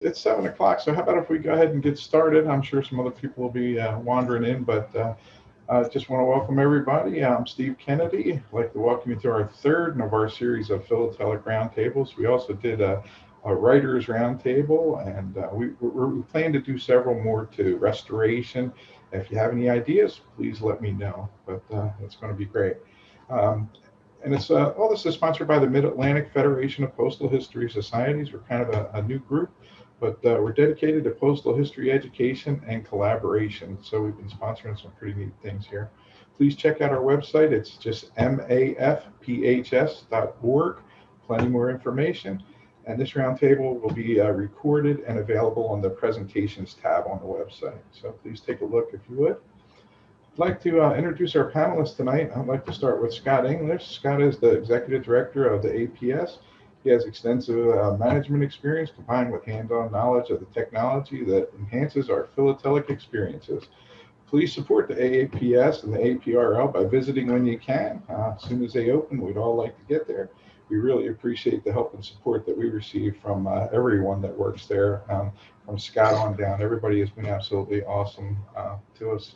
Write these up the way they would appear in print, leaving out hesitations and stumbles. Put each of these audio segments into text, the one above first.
It's 7 o'clock, so how about if we go ahead and get started? I'm sure some other people will be wandering in, but I just want to welcome everybody. I'm Steve Kennedy. I'd like to welcome you to our third of our series of philatelic roundtables. We also did a writers roundtable, and we plan to do several more to restoration. If you have any ideas, please let me know, but it's going to be great. Um, and it's all this is sponsored by the Mid-Atlantic Federation of Postal History Societies. We're kind of a new group, but we're dedicated to postal history education and collaboration. So we've been sponsoring some pretty neat things here. Please check out our website. It's just mafphs.org. Plenty more information. And this roundtable will be recorded and available on the presentations tab on the website. So please take a look if you would. I'd like to introduce our panelists tonight. I'd like to start with Scott English. Scott is the Executive Director of the APS. He has extensive management experience combined with hands-on knowledge of the technology that enhances our philatelic experiences. Please support the AAPS and the APRL by visiting when you can. As soon as they open, we'd all like to get there. We really appreciate the help and support that we receive from everyone that works there, from Scott on down. Everybody has been absolutely awesome to us.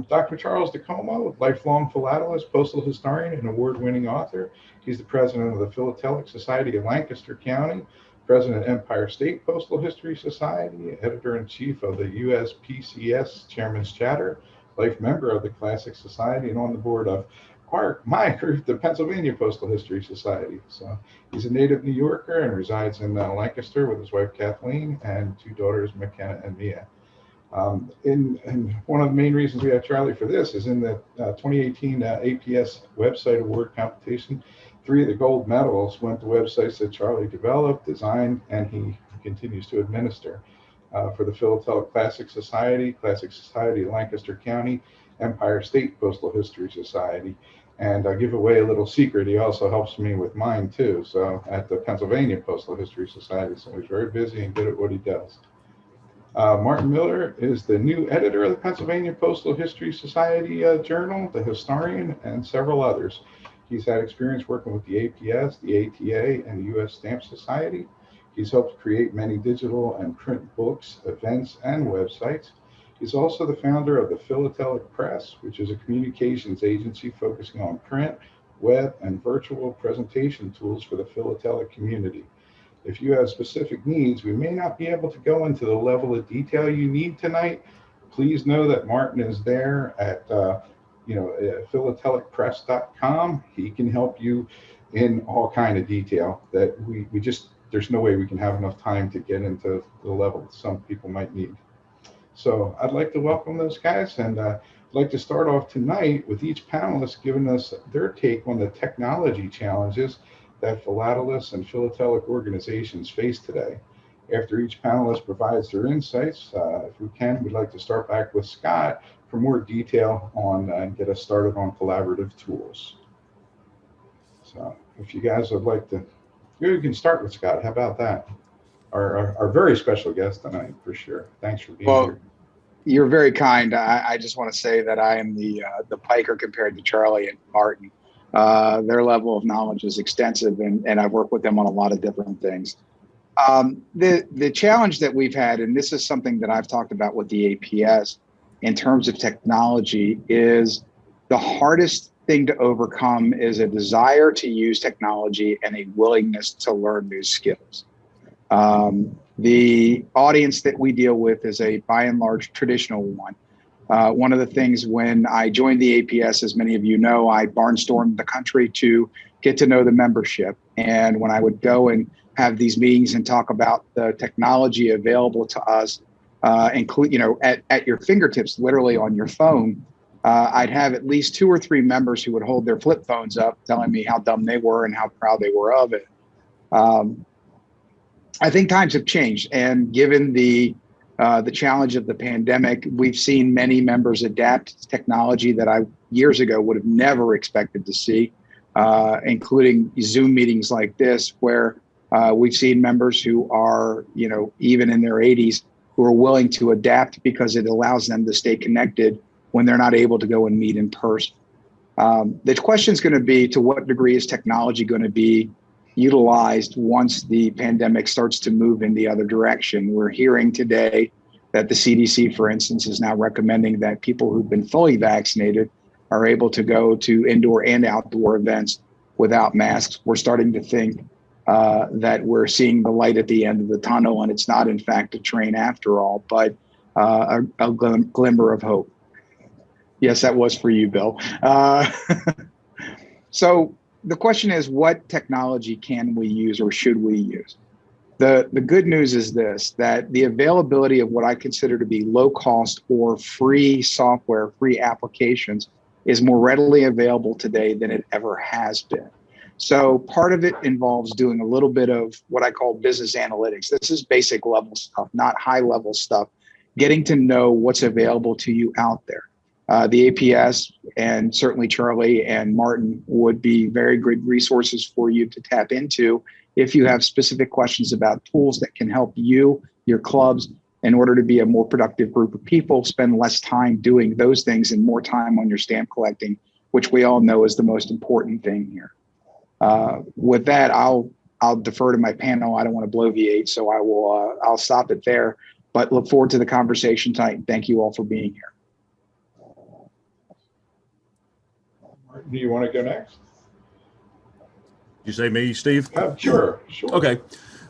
Dr. Charles Tacoma, lifelong philatelist, postal historian, and award-winning author. He's the president of the Philatelic Society of Lancaster County, president of Empire State Postal History Society, editor-in-chief of the USPCS Chairman's Chatter, life member of the Classic Society, and on the board of my group, the Pennsylvania Postal History Society. So he's a native New Yorker and resides in Lancaster with his wife Kathleen and two daughters, McKenna and Mia. And one of the main reasons we have Charlie for this is in the 2018 APS website award competition, 3 of the gold medals went to websites that Charlie developed, designed, and he continues to administer for the Philatelic Classic Society of Lancaster County, Empire State Postal History Society. And I'll give away a little secret. He also helps me with mine too. So at the Pennsylvania Postal History Society. So he's very busy and good at what he does. Martin Miller is the new editor of the Pennsylvania Postal History Society Journal, the historian, and several others. He's had experience working with the APS, the ATA, and the U.S. Stamp Society. He's helped create many digital and print books, events, and websites. He's also the founder of the Philatelic Press, which is a communications agency focusing on print, web, and virtual presentation tools for the philatelic community. If you have specific needs, we may not be able to go into the level of detail you need tonight. Please know that Martin is there at philatelicpress.com. He can help you in all kind of detail that we just, there's no way we can have enough time to get into the level that some people might need. So I'd like to welcome those guys, and I'd like to start off tonight with each panelist giving us their take on the technology challenges that philatelists and philatelic organizations face today. After each panelist provides their insights, if we can, we'd like to start back with Scott for more detail on and get us started on collaborative tools. So if you guys would like to, you can start with Scott. How about that? Our very special guest tonight, for sure. Thanks for being here. You're very kind. I just want to say that I am the piker compared to Charlie and Martin. Their level of knowledge is extensive, and I've worked with them on a lot of different things. The challenge that we've had, and this is something that I've talked about with the APS in terms of technology, is the hardest thing to overcome is a desire to use technology and a willingness to learn new skills. The audience that we deal with is a, by and large, traditional one. One of the things when I joined the APS, as many of you know, I barnstormed the country to get to know the membership. And when I would go and have these meetings and talk about the technology available to us, include, at your fingertips, literally on your phone, I'd have at least 2 or 3 members who would hold their flip phones up, telling me how dumb they were and how proud they were of it. I think times have changed, and given the challenge of the pandemic, we've seen many members adapt to technology that I years ago would have never expected to see, including Zoom meetings like this, where we've seen members who are, even in their 80s, who are willing to adapt because it allows them to stay connected when they're not able to go and meet in person. The question is going to be, to what degree is technology going to be utilized once the pandemic starts to move in the other direction. We're hearing today that the CDC, for instance, is now recommending that people who've been fully vaccinated are able to go to indoor and outdoor events without masks. We're starting to think that we're seeing the light at the end of the tunnel, and it's not, in fact, a train after all, but a glimmer of hope. Yes, that was for you, Bill. So the question is, what technology can we use or should we use? The good news is this, that the availability of what I consider to be low cost or free software, free applications is more readily available today than it ever has been. So part of it involves doing a little bit of what I call business analytics. This is basic level stuff, not high level stuff, getting to know what's available to you out there. The APS and certainly Charlie and Martin would be very good resources for you to tap into if you have specific questions about tools that can help you, your clubs, in order to be a more productive group of people, spend less time doing those things and more time on your stamp collecting, which we all know is the most important thing here. With that, I'll defer to my panel. I don't want to bloviate, so I'll stop it there, but look forward to the conversation tonight. And thank you all for being here. Do you want to go next? You say me, Steve? Sure. Okay.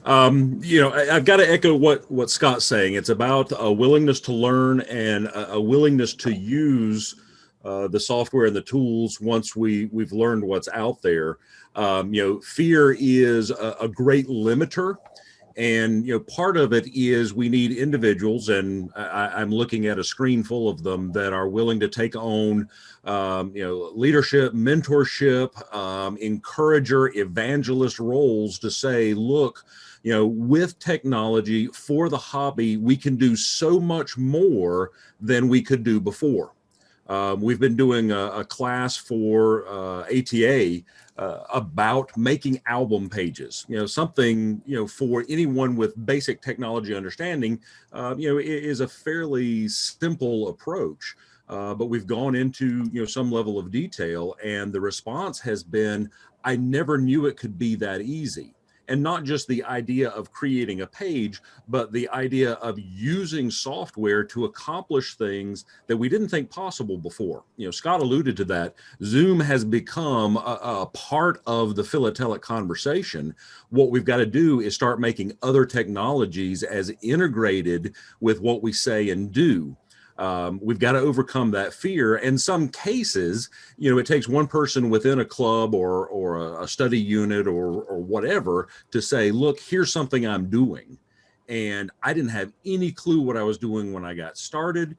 I've got to echo what Scott's saying. It's about a willingness to learn and a willingness to use the software and the tools once we've learned what's out there. Fear is a great limiter. And, part of it is we need individuals, and I'm looking at a screen full of them that are willing to take on, leadership, mentorship, encourager, evangelist roles to say, look, with technology for the hobby, we can do so much more than we could do before. We've been doing a class for ATA about making album pages, something, for anyone with basic technology understanding, is a fairly simple approach. But we've gone into, some level of detail, and the response has been, I never knew it could be that easy. And not just the idea of creating a page, but the idea of using software to accomplish things that we didn't think possible before. Scott alluded to that. Zoom has become a part of the philatelic conversation. What we've got to do is start making other technologies as integrated with what we say and do. We've got to overcome that fear. In some cases, it takes one person within a club or a study unit or whatever to say, look, here's something I'm doing. And I didn't have any clue what I was doing when I got started.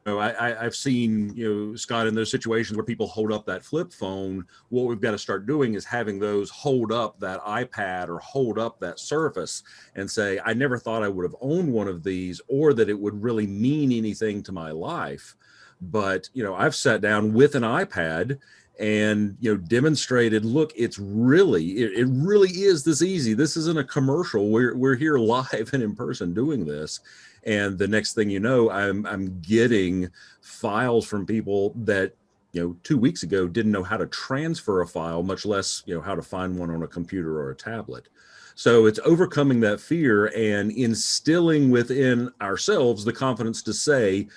I've seen, Scott, in those situations where people hold up that flip phone. What we've got to start doing is having those hold up that iPad or hold up that Surface and say, I never thought I would have owned one of these or that it would really mean anything to my life. But, I've sat down with an iPad and, demonstrated, look, it really is this easy. This isn't a commercial. We're here live and in person doing this. And the next thing you know, I'm getting files from people that, 2 weeks ago didn't know how to transfer a file, much less, how to find one on a computer or a tablet. So it's overcoming that fear and instilling within ourselves the confidence to say,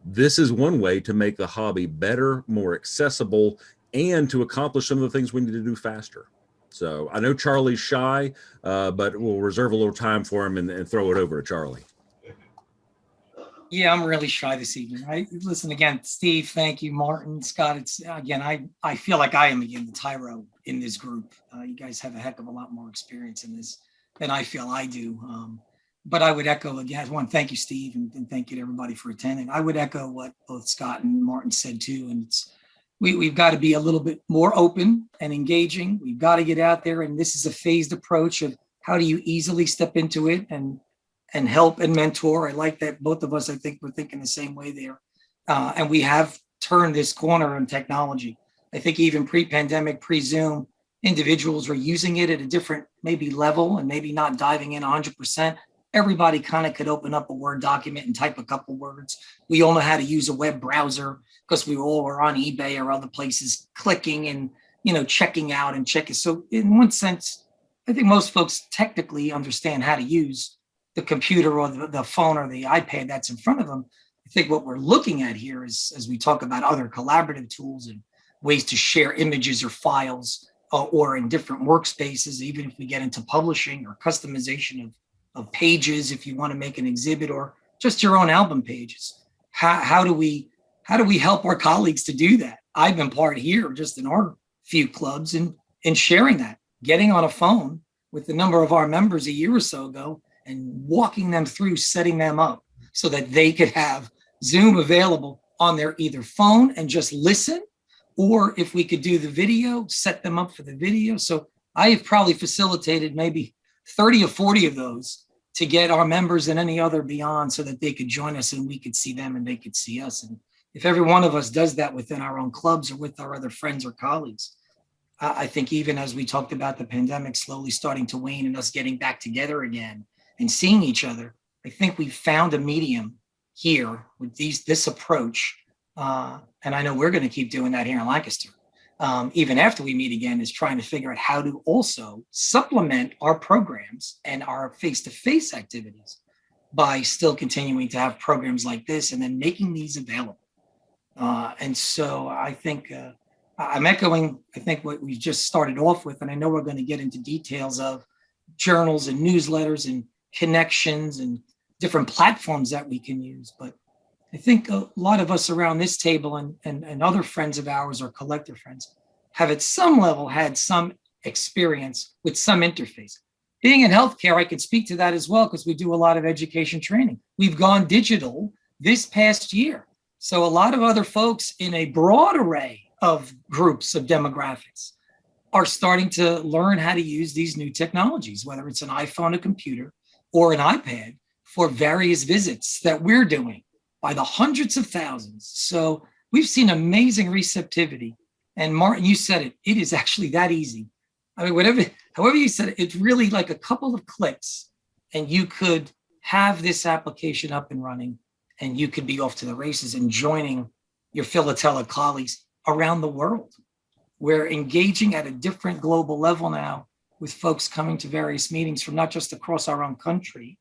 this is one way to make the hobby better, more accessible, and to accomplish some of the things we need to do faster. So I know Charlie's shy, but we'll reserve a little time for him and throw it over to Charlie. Yeah, I'm really shy this evening. Listen again, Steve, thank you, Martin, Scott. It's again, I feel like I am again the tyro in this group. You guys have a heck of a lot more experience in this than I feel I do. But I would echo again, I want to thank you, Steve, and thank you to everybody for attending. I would echo what both Scott and Martin said too. And we've got to be a little bit more open and engaging. We've got to get out there, and this is a phased approach of how do you easily step into it and help and mentor. I like that both of us, I think, we're thinking the same way there. And we have turned this corner on technology. I think even pre-pandemic, pre-Zoom, individuals were using it at a different maybe level and maybe not diving in 100%. Everybody kind of could open up a Word document and type a couple words. We all know how to use a web browser because we all were on eBay or other places clicking and checking out and checking. So in one sense, I think most folks technically understand how to use the computer or the phone or the iPad that's in front of them. I think what we're looking at here is, as we talk about other collaborative tools and ways to share images or files, or in different workspaces, even if we get into publishing or customization of pages, if you want to make an exhibit or just your own album pages. How do we help our colleagues to do that? I've been part here just in our few clubs and sharing that, getting on a phone with the number of our members a year or so ago and walking them through setting them up so that they could have Zoom available on their either phone and just listen, or if we could do the video, set them up for the video. So I have probably facilitated maybe 30 or 40 of those to get our members and any other beyond so that they could join us and we could see them and they could see us. And if every one of us does that within our own clubs or with our other friends or colleagues, I think even as we talked about the pandemic slowly starting to wane and us getting back together again and seeing each other, I think we've found a medium here with this approach. And I know we're going to keep doing that here in Lancaster. Even after we meet again, is trying to figure out how to also supplement our programs and our face-to-face activities by still continuing to have programs like this and then making these available. And so I think I'm echoing, I think, what we just started off with, and I know we're going to get into details of journals and newsletters and connections and different platforms that we can use. But I think a lot of us around this table and other friends of ours or collective friends have at some level had some experience with some interface. Being in healthcare, I can speak to that as well because we do a lot of education training. We've gone digital this past year. So a lot of other folks in a broad array of groups of demographics are starting to learn how to use these new technologies, whether it's an iPhone, a computer, or an iPad for various visits that we're doing by the hundreds of thousands. So we've seen amazing receptivity. And Martin, you said it, it is actually that easy. I mean, however you said it, it's really like a couple of clicks and you could have this application up and running and you could be off to the races and joining your philatelic colleagues around the world. We're engaging at a different global level now with folks coming to various meetings from not just across our own country.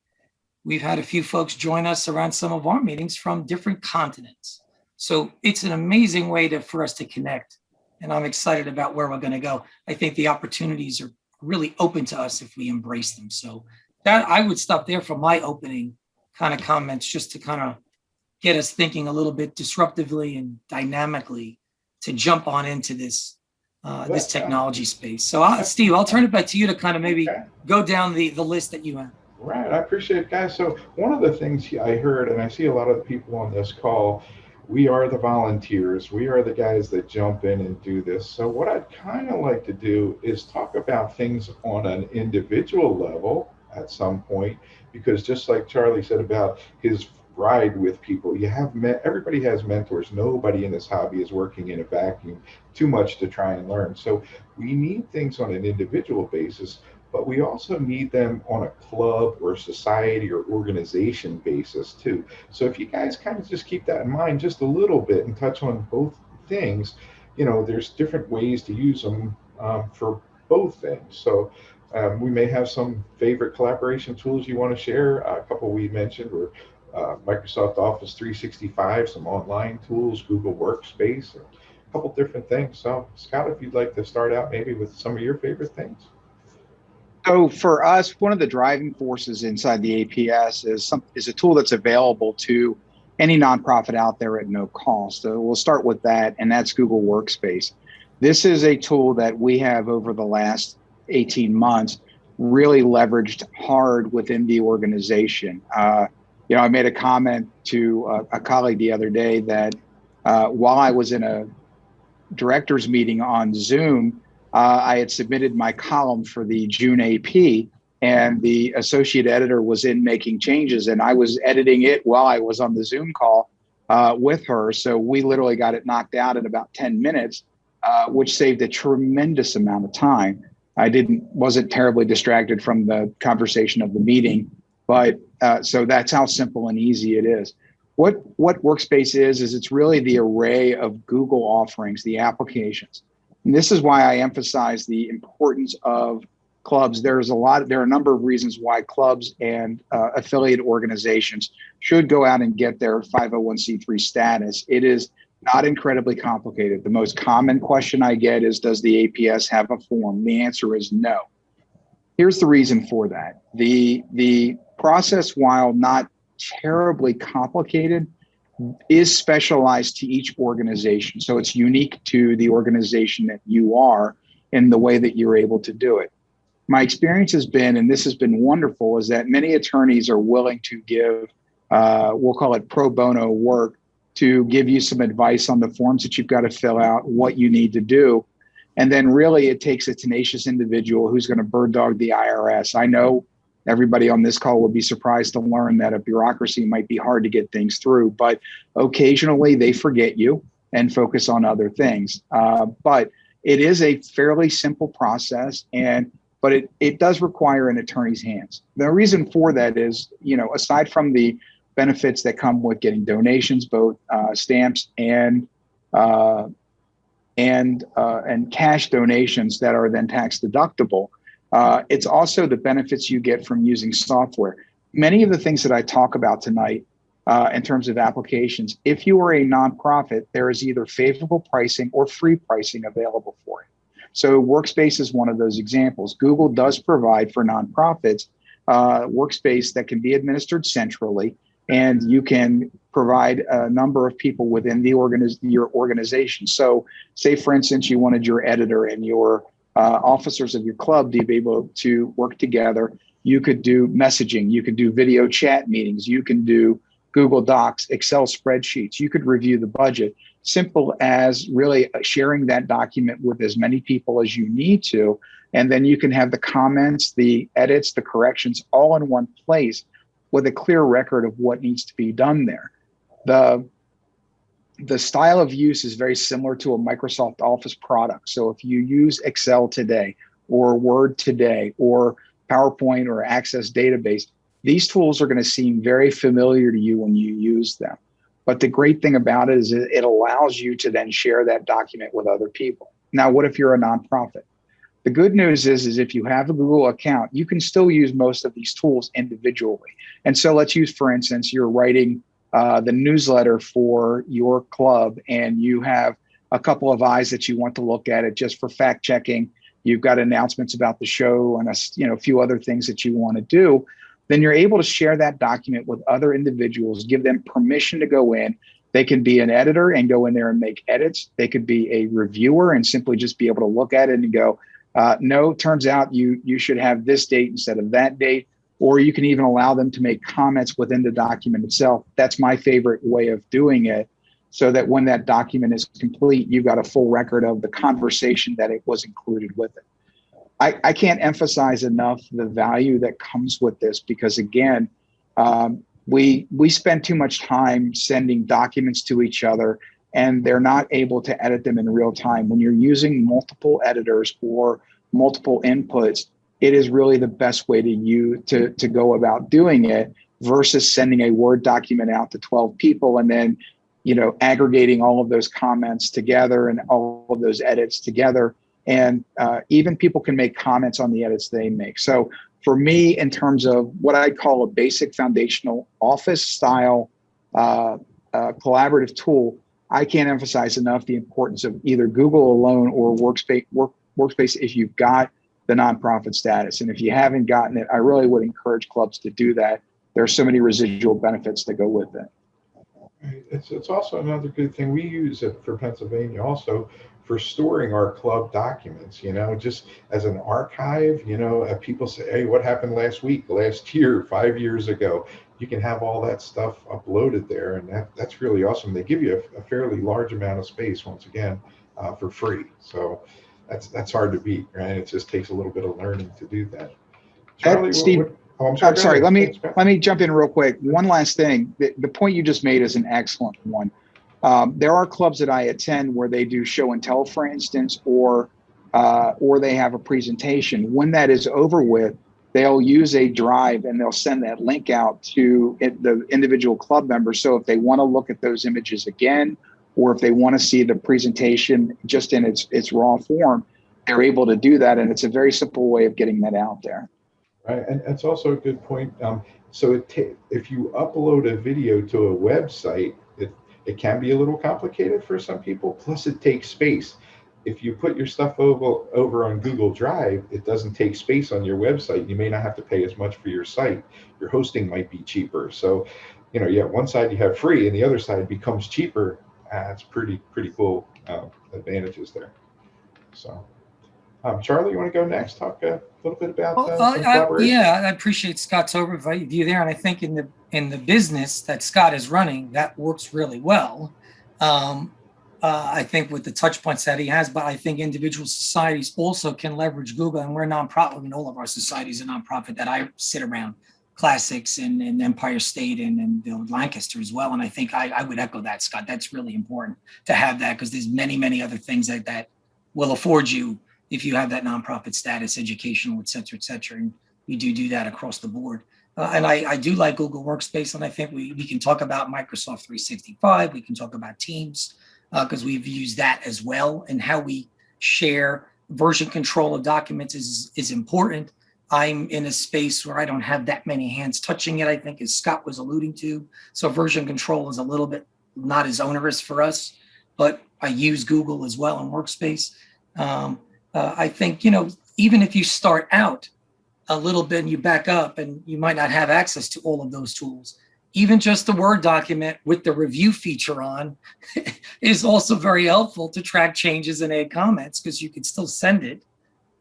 We've had a few folks join us around some of our meetings from different continents. So it's an amazing way for us to connect. And I'm excited about where we're going to go. I think the opportunities are really open to us if we embrace them. So that I would stop there for my opening kind of comments, just to kind of get us thinking a little bit disruptively and dynamically to jump on into this this technology space. So Steve, I'll turn it back to you to kind of maybe go down the list that you have. Right, I appreciate it, guys. So one of the things I heard, and I see a lot of the people on this call, we are the volunteers. We are the guys that jump in and do this. So what I'd kind of like to do is talk about things on an individual level at some point, because just like Charlie said about his ride with people, everybody has mentors. Nobody in this hobby is working in a vacuum, too much to try and learn. So we need things on an individual basis, but we also need them on a club or society or organization basis too. So if you guys kind of just keep that in mind just a little bit and touch on both things, there's different ways to use them for both things. So we may have some favorite collaboration tools you want to share. A couple we mentioned were Microsoft Office 365, some online tools, Google Workspace, a couple different things. So Scott, if you'd like to start out maybe with some of your favorite things. So for us, one of the driving forces inside the APS is a tool that's available to any nonprofit out there at no cost. So we'll start with that, and that's Google Workspace. This is a tool that we have over the last 18 months really leveraged hard within the organization. I made a comment to a colleague the other day that while I was in a director's meeting on Zoom, I had submitted my column for the June AP, and the associate editor was in making changes, and I was editing it while I was on the Zoom call with her. So we literally got it knocked out in about 10 minutes, which saved a tremendous amount of time. I wasn't terribly distracted from the conversation of the meeting, but so that's how simple and easy it is. What Workspace is it's really the array of Google offerings, the applications And this is why I emphasize the importance of clubs. There are a number of reasons why clubs and affiliate organizations should go out and get their 501c3 status. It is not incredibly complicated. The most common question I get is, does the APS have a form? The answer is no. Here's the reason for that. The process, while not terribly complicated, is specialized to each organization. So it's unique to the organization that you are in the way that you're able to do it. My experience has been, and this has been wonderful, is that many attorneys are willing to give, we'll call it pro bono work, to give you some advice on the forms that you've got to fill out, what you need to do. And then really it takes a tenacious individual who's going to bird dog the IRS. I know everybody on this call would be surprised to learn that a bureaucracy might be hard to get things through, but occasionally they forget you and focus on other things. But it is a fairly simple process, but it does require an attorney's hands. The reason for that is, aside from the benefits that come with getting donations, both stamps and cash donations that are then tax deductible, it's also the benefits you get from using software. Many of the things that I talk about tonight in terms of applications, if you are a nonprofit, there is either favorable pricing or free pricing available for it. So Workspace is one of those examples. Google does provide for nonprofits Workspace that can be administered centrally, and you can provide a number of people within the your organization. So say, for instance, you wanted your editor and your officers of your club to be able to work together. You could do messaging, you could do video chat meetings, you can do Google Docs, Excel spreadsheets, you could review the budget. Simple as really sharing that document with as many people as you need to. And then you can have the comments, the edits, the corrections all in one place with a clear record of what needs to be done there. The style of use is very similar to a Microsoft Office product. So if you use Excel today, or Word today, or PowerPoint or Access Database, these tools are going to seem very familiar to you when you use them. But the great thing about it is it allows you to then share that document with other people. Now, what if you're a nonprofit? The good news is if you have a Google account, you can still use most of these tools individually. And so let's use, for instance, you're writing the newsletter for your club, and you have a couple of eyes that you want to look at it just for fact checking. You've got announcements about the show and a few other things that you want to do. Then you're able to share that document with other individuals, give them permission to go in. They can be an editor and go in there and make edits. They could be a reviewer and simply just be able to look at it and go, no, turns out you should have this date instead of that date. Or you can even allow them to make comments within the document itself. That's my favorite way of doing it, so that when that document is complete, you've got a full record of the conversation that it was included with it. I can't emphasize enough the value that comes with this, because again, we spend too much time sending documents to each other, and they're not able to edit them in real time. When you're using multiple editors or multiple inputs, it is really the best way to go about doing it, versus sending a Word document out to 12 people and then, aggregating all of those comments together and all of those edits together. And even people can make comments on the edits they make. So for me, in terms of what I call a basic foundational office style collaborative tool, I can't emphasize enough the importance of either Google alone or Workspace if you've got the nonprofit status. And if you haven't gotten it, I really would encourage clubs to do that. There are so many residual benefits that go with it. It's also another good thing. We use it for Pennsylvania also for storing our club documents, just as an archive. People say, hey, what happened last week, last year, 5 years ago? You can have all that stuff uploaded there, and that's really awesome. They give you a fairly large amount of space, once again, for free. So that's hard to beat, right? It just takes a little bit of learning to do that. Charlie, Steve, I'm sorry. Let me jump in real quick. One last thing. The point you just made is an excellent one. There are clubs that I attend where they do show and tell, for instance, or they have a presentation. When that is over with, they'll use a drive and they'll send that link out to the individual club members. So if they want to look at those images again, or if they want to see the presentation just in its raw form, they're able to do that. And it's a very simple way of getting that out there. Right, and it's also a good point. So if you upload a video to a website, it can be a little complicated for some people. Plus, it takes space. If you put your stuff over on Google Drive, it doesn't take space on your website. You may not have to pay as much for your site. Your hosting might be cheaper. So, one side you have free, and the other side becomes cheaper. It's pretty cool advantages there. So. Charlie, you want to go next? Talk a little bit about some collaboration? Yeah, I appreciate Scott's overview there, and I think in the business that Scott is running, that works really well. I think with the touch points that he has, but I think individual societies also can leverage Google, and we're a nonprofit. I mean, all of our societies are nonprofit that I sit around, Classics and Empire State and Lancaster as well. And I think I would echo that, Scott. That's really important to have that, because there's many other things that will afford you if you have that nonprofit status, educational, et cetera, and we do that across the board. And I do like Google Workspace, and I think we can talk about Microsoft 365, we can talk about Teams, because we've used that as well, and how we share version control of documents is important. I'm in a space where I don't have that many hands touching it, I think, as Scott was alluding to. So version control is a little bit not as onerous for us, but I use Google as well in Workspace. I think, even if you start out a little bit and you back up and you might not have access to all of those tools, even just the Word document with the review feature on is also very helpful to track changes and add comments, because you could still send it,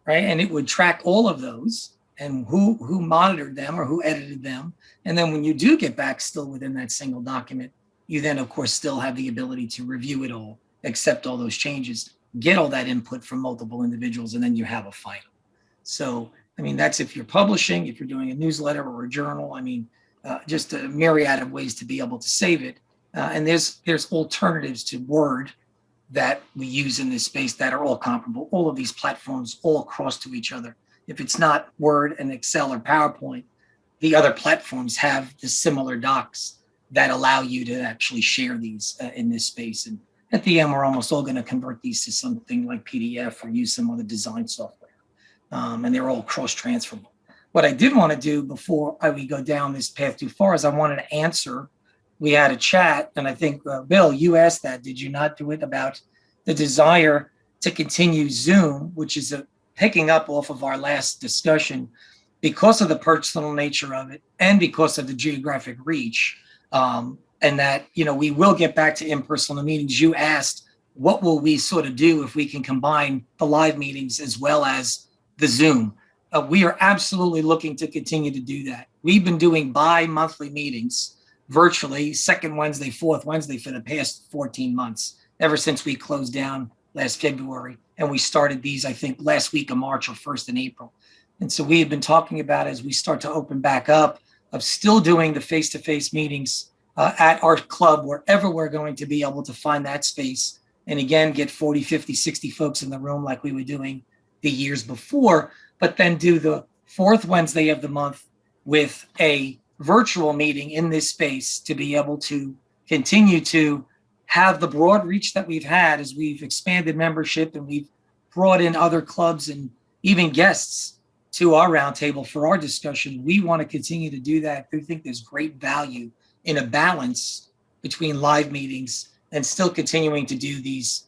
right? And it would track all of those and who monitored them or who edited them. And then when you do get back still within that single document, you then, of course, still have the ability to review it all, accept all those changes, get all that input from multiple individuals, and then you have a final. So, I mean, that's if you're publishing, if you're doing a newsletter or a journal, I mean, just a myriad of ways to be able to save it. And there's alternatives to Word that we use in this space that are all comparable. All of these platforms all cross to each other. If it's not Word and Excel or PowerPoint, the other platforms have the similar docs that allow you to actually share these in this space. And at the end, we're almost all going to convert these to something like PDF or use some other design software. And they're all cross-transferable. What I did want to do before we go down this path too far is I wanted to answer. We had a chat, and I think, Bill, you asked that, did you not do it, about the desire to continue Zoom, which is picking up off of our last discussion because of the personal nature of it and because of the geographic reach. And that, we will get back to in-person meetings. You asked, what will we sort of do if we can combine the live meetings as well as the Zoom? We are absolutely looking to continue to do that. We've been doing bi-monthly meetings virtually, second Wednesday, fourth Wednesday for the past 14 months, ever since we closed down last February. And we started these, I think, last week of March or first in April. And so we have been talking about, as we start to open back up, of still doing the face-to-face meetings at our club, wherever we're going to be able to find that space. And again, get 40, 50, 60 folks in the room like we were doing the years before, but then do the fourth Wednesday of the month with a virtual meeting in this space to be able to continue to have the broad reach that we've had as we've expanded membership and we've brought in other clubs and even guests to our roundtable for our discussion. We want to continue to do that. We think there's great value in a balance between live meetings and still continuing to do these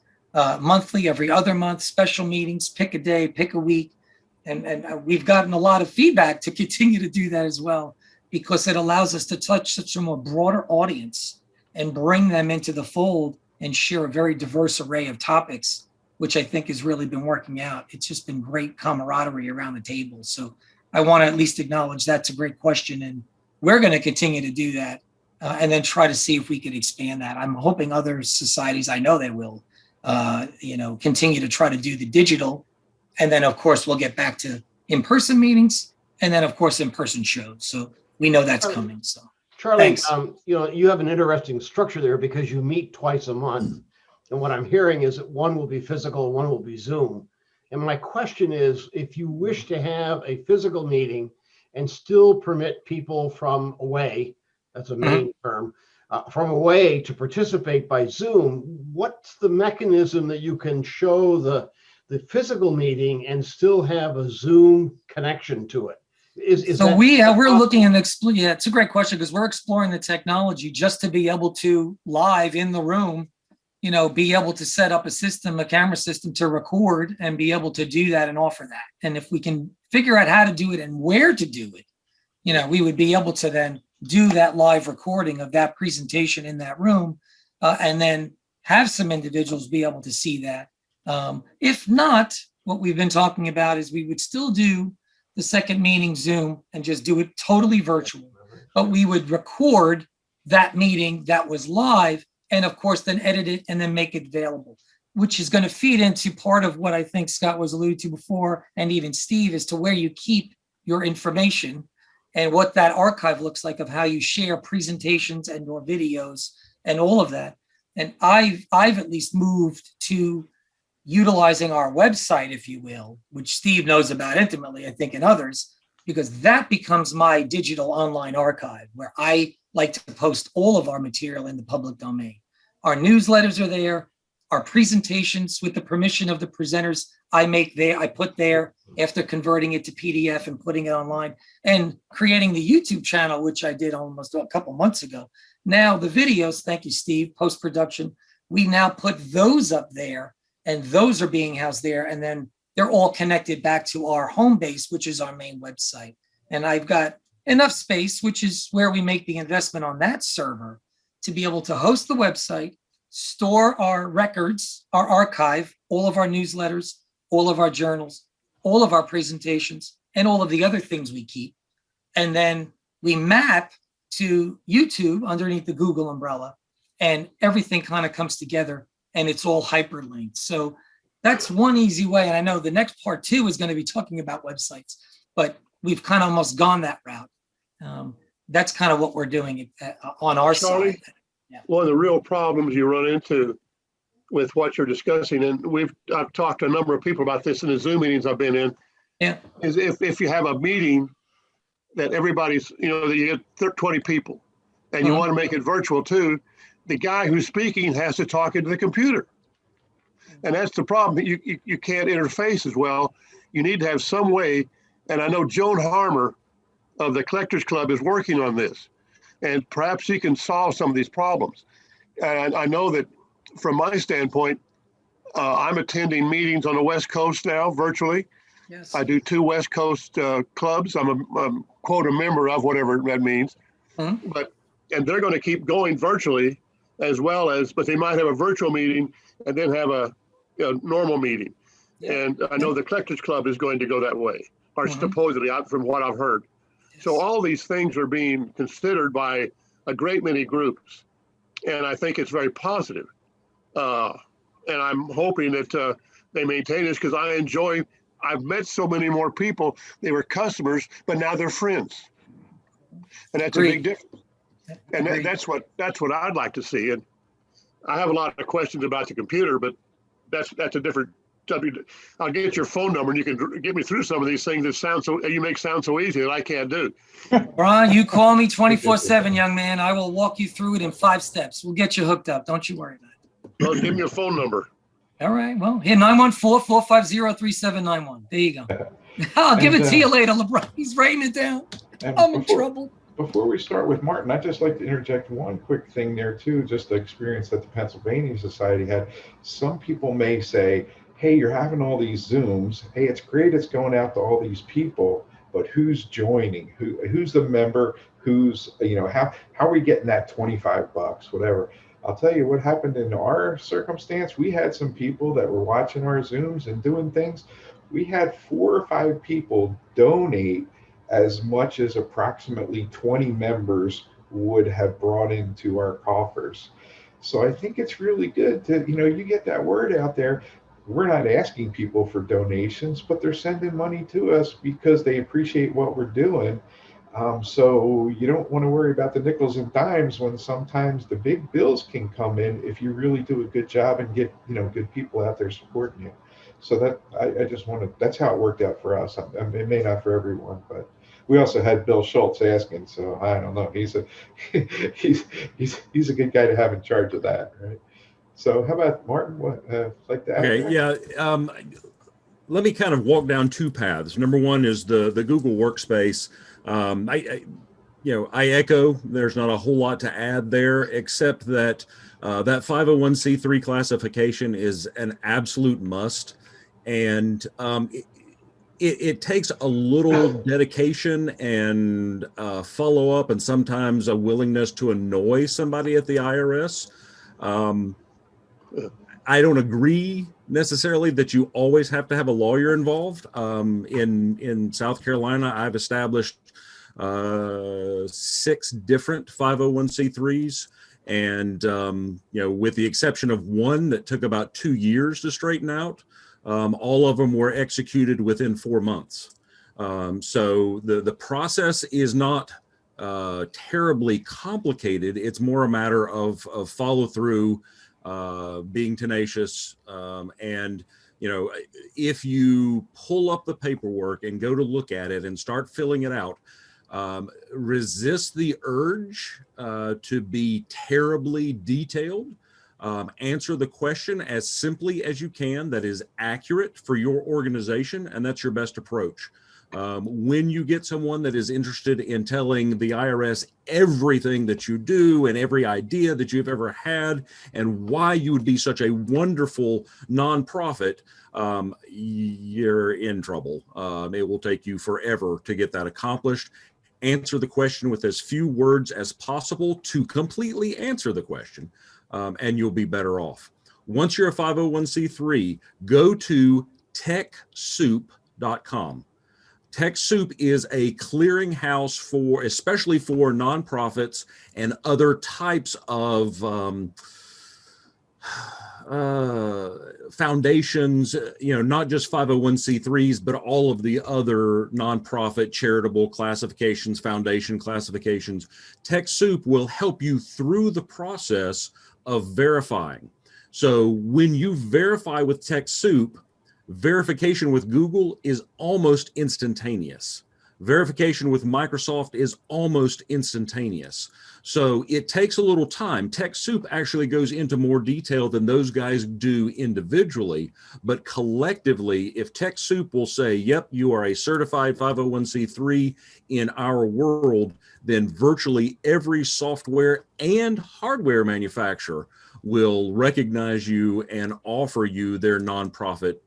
monthly, every other month, special meetings, pick a day, pick a week. And we've gotten a lot of feedback to continue to do that as well, because it allows us to touch such a more broader audience and bring them into the fold and share a very diverse array of topics, which I think has really been working out. It's just been great camaraderie around the table. So I want to at least acknowledge that's a great question. And we're going to continue to do that and then try to see if we could expand that. I'm hoping other societies, I know they will, continue to try to do the digital. And then, of course, we'll get back to in-person meetings and then, of course, in-person shows. So we know that's coming. So, Charlie, you have an interesting structure there because you meet twice a month. And what I'm hearing is that one will be physical and one will be Zoom. And my question is, if you wish to have a physical meeting and still permit people from away, that's a main term, from away to participate by Zoom, what's the mechanism that you can show the physical meeting and still have a Zoom connection to it? So we're looking and yeah, it's a great question because we're exploring the technology just to be able to live in the room, be able to set up a camera system to record and be able to do that and offer that. And if we can figure out how to do it and where to do it, we would be able to then do that live recording of that presentation in that room, and then have some individuals be able to see that. If not, what we've been talking about is we would still do the second meeting Zoom and just do it totally virtual, but we would record that meeting that was live and of course then edit it and then make it available, which is going to feed into part of what I think Scott was alluded to before, and even Steve, as to where you keep your information and what that archive looks like of how you share presentations and or videos and all of that. And I've at least moved to utilizing our website, if you will, which Steve knows about intimately, I think, and others, because that becomes my digital online archive where I like to post all of our material in the public domain. Our newsletters are there, our presentations with the permission of the presenters I put there after converting it to PDF and putting it online, and creating the YouTube channel, which I did almost a couple months ago. Now the videos, thank you, Steve, post-production, we now put those up there, and those are being housed there, and then they're all connected back to our home base, which is our main website. And I've got enough space, which is where we make the investment on that server, to be able to host the website, store our records, our archive, all of our newsletters, all of our journals, all of our presentations, and all of the other things we keep. And then we map to YouTube underneath the Google umbrella, and everything kind of comes together and it's all hyperlinked. So that's one easy way. And I know the next part too is going to be talking about websites, but we've kind of almost gone that route. That's kind of what we're doing on our Charlie, side. Yeah. One of the real problems you run into with what you're discussing, and I've talked to a number of people about this in the Zoom meetings I've been in, is if you have a meeting that everybody's, that you get 20 people and you want to make it virtual too, the guy who's speaking has to talk into the computer. And that's the problem. You can't interface as well. You need to have some way, and I know Joan Harmer of the Collectors Club is working on this, and perhaps he can solve some of these problems. And I know that from my standpoint, I'm attending meetings on the West Coast now virtually. Yes. I do 2 West Coast clubs. I'm quote a member of, whatever that means. And they're going to keep going virtually as well as, but they might have a virtual meeting and then have a normal meeting. And I know the Collectors Club is going to go that way, or supposedly, from what I've heard. So all these things are being considered by a great many groups, and I think it's very positive. And I'm hoping that they maintain this, because I've met so many more people. They were customers, but now they're friends, and that's a big difference. And that's what I'd like to see. And I have a lot of questions about the computer, but that's a different subject. I'll get your phone number and you can get me through some of these things that you make sound so easy that I can't do. Brian, you call me 24/7, young man. I will walk you through it in 5 steps. We'll get you hooked up. Don't you worry about it. Well, give me your phone number. All right. Well, here, 914-450-3791. There you go. I'll give it to you later, LeBron. He's writing it down. I'm in trouble. Before we start with Martin, I'd just like to interject one quick thing there too, just the experience that the Pennsylvania Society had. Some people may say, hey, you're having all these Zooms. Hey, it's great it's going out to all these people, but who's joining? Who's the member? Who's, how are we getting that $25, whatever? I'll tell you what happened in our circumstance. We had some people that were watching our Zooms and doing things. We had 4 or 5 people donate as much as approximately 20 members would have brought into our coffers. So I think it's really good to, you get that word out there. We're not asking people for donations, but they're sending money to us because they appreciate what we're doing. So you don't want to worry about the nickels and dimes when sometimes the big bills can come in if you really do a good job and get, good people out there supporting you. So that I just want to, that's how it worked out for us. It may not for everyone, but we also had Bill Schultz asking, so I don't know. He's a he's a good guy to have in charge of that, right? So how about Martin? What like to add? Okay, there? yeah. Let me kind of walk down two paths. Number one is the Google Workspace. I echo. There's not a whole lot to add there, except that that 501c3 classification is an absolute must, and it takes a little dedication and follow up, and sometimes a willingness to annoy somebody at the IRS. I don't agree necessarily that you always have to have a lawyer involved. In South Carolina, I've established 6 different 501c3s, and with the exception of one that took about 2 years to straighten out, all of them were executed within 4 months. So the process is not terribly complicated. It's more a matter of follow through, being tenacious, and if you pull up the paperwork and go to look at it and start filling it out, resist the urge to be terribly detailed. Answer the question as simply as you can that is accurate for your organization, and that's your best approach. When you get someone that is interested in telling the IRS everything that you do and every idea that you've ever had and why you would be such a wonderful nonprofit, you're in trouble. It will take you forever to get that accomplished. Answer the question with as few words as possible to completely answer the question, and you'll be better off. Once you're a 501c3, go to TechSoup.com. TechSoup is a clearinghouse especially for nonprofits and other types of foundations, not just 501c3s, but all of the other nonprofit charitable classifications, foundation classifications. TechSoup will help you through the process of verifying. So when you verify with TechSoup, verification with Google is almost instantaneous. Verification with Microsoft is almost instantaneous. So it takes a little time. TechSoup actually goes into more detail than those guys do individually, but collectively, if TechSoup will say, yep, you are a certified 501c3 in our world, then virtually every software and hardware manufacturer will recognize you and offer you their nonprofit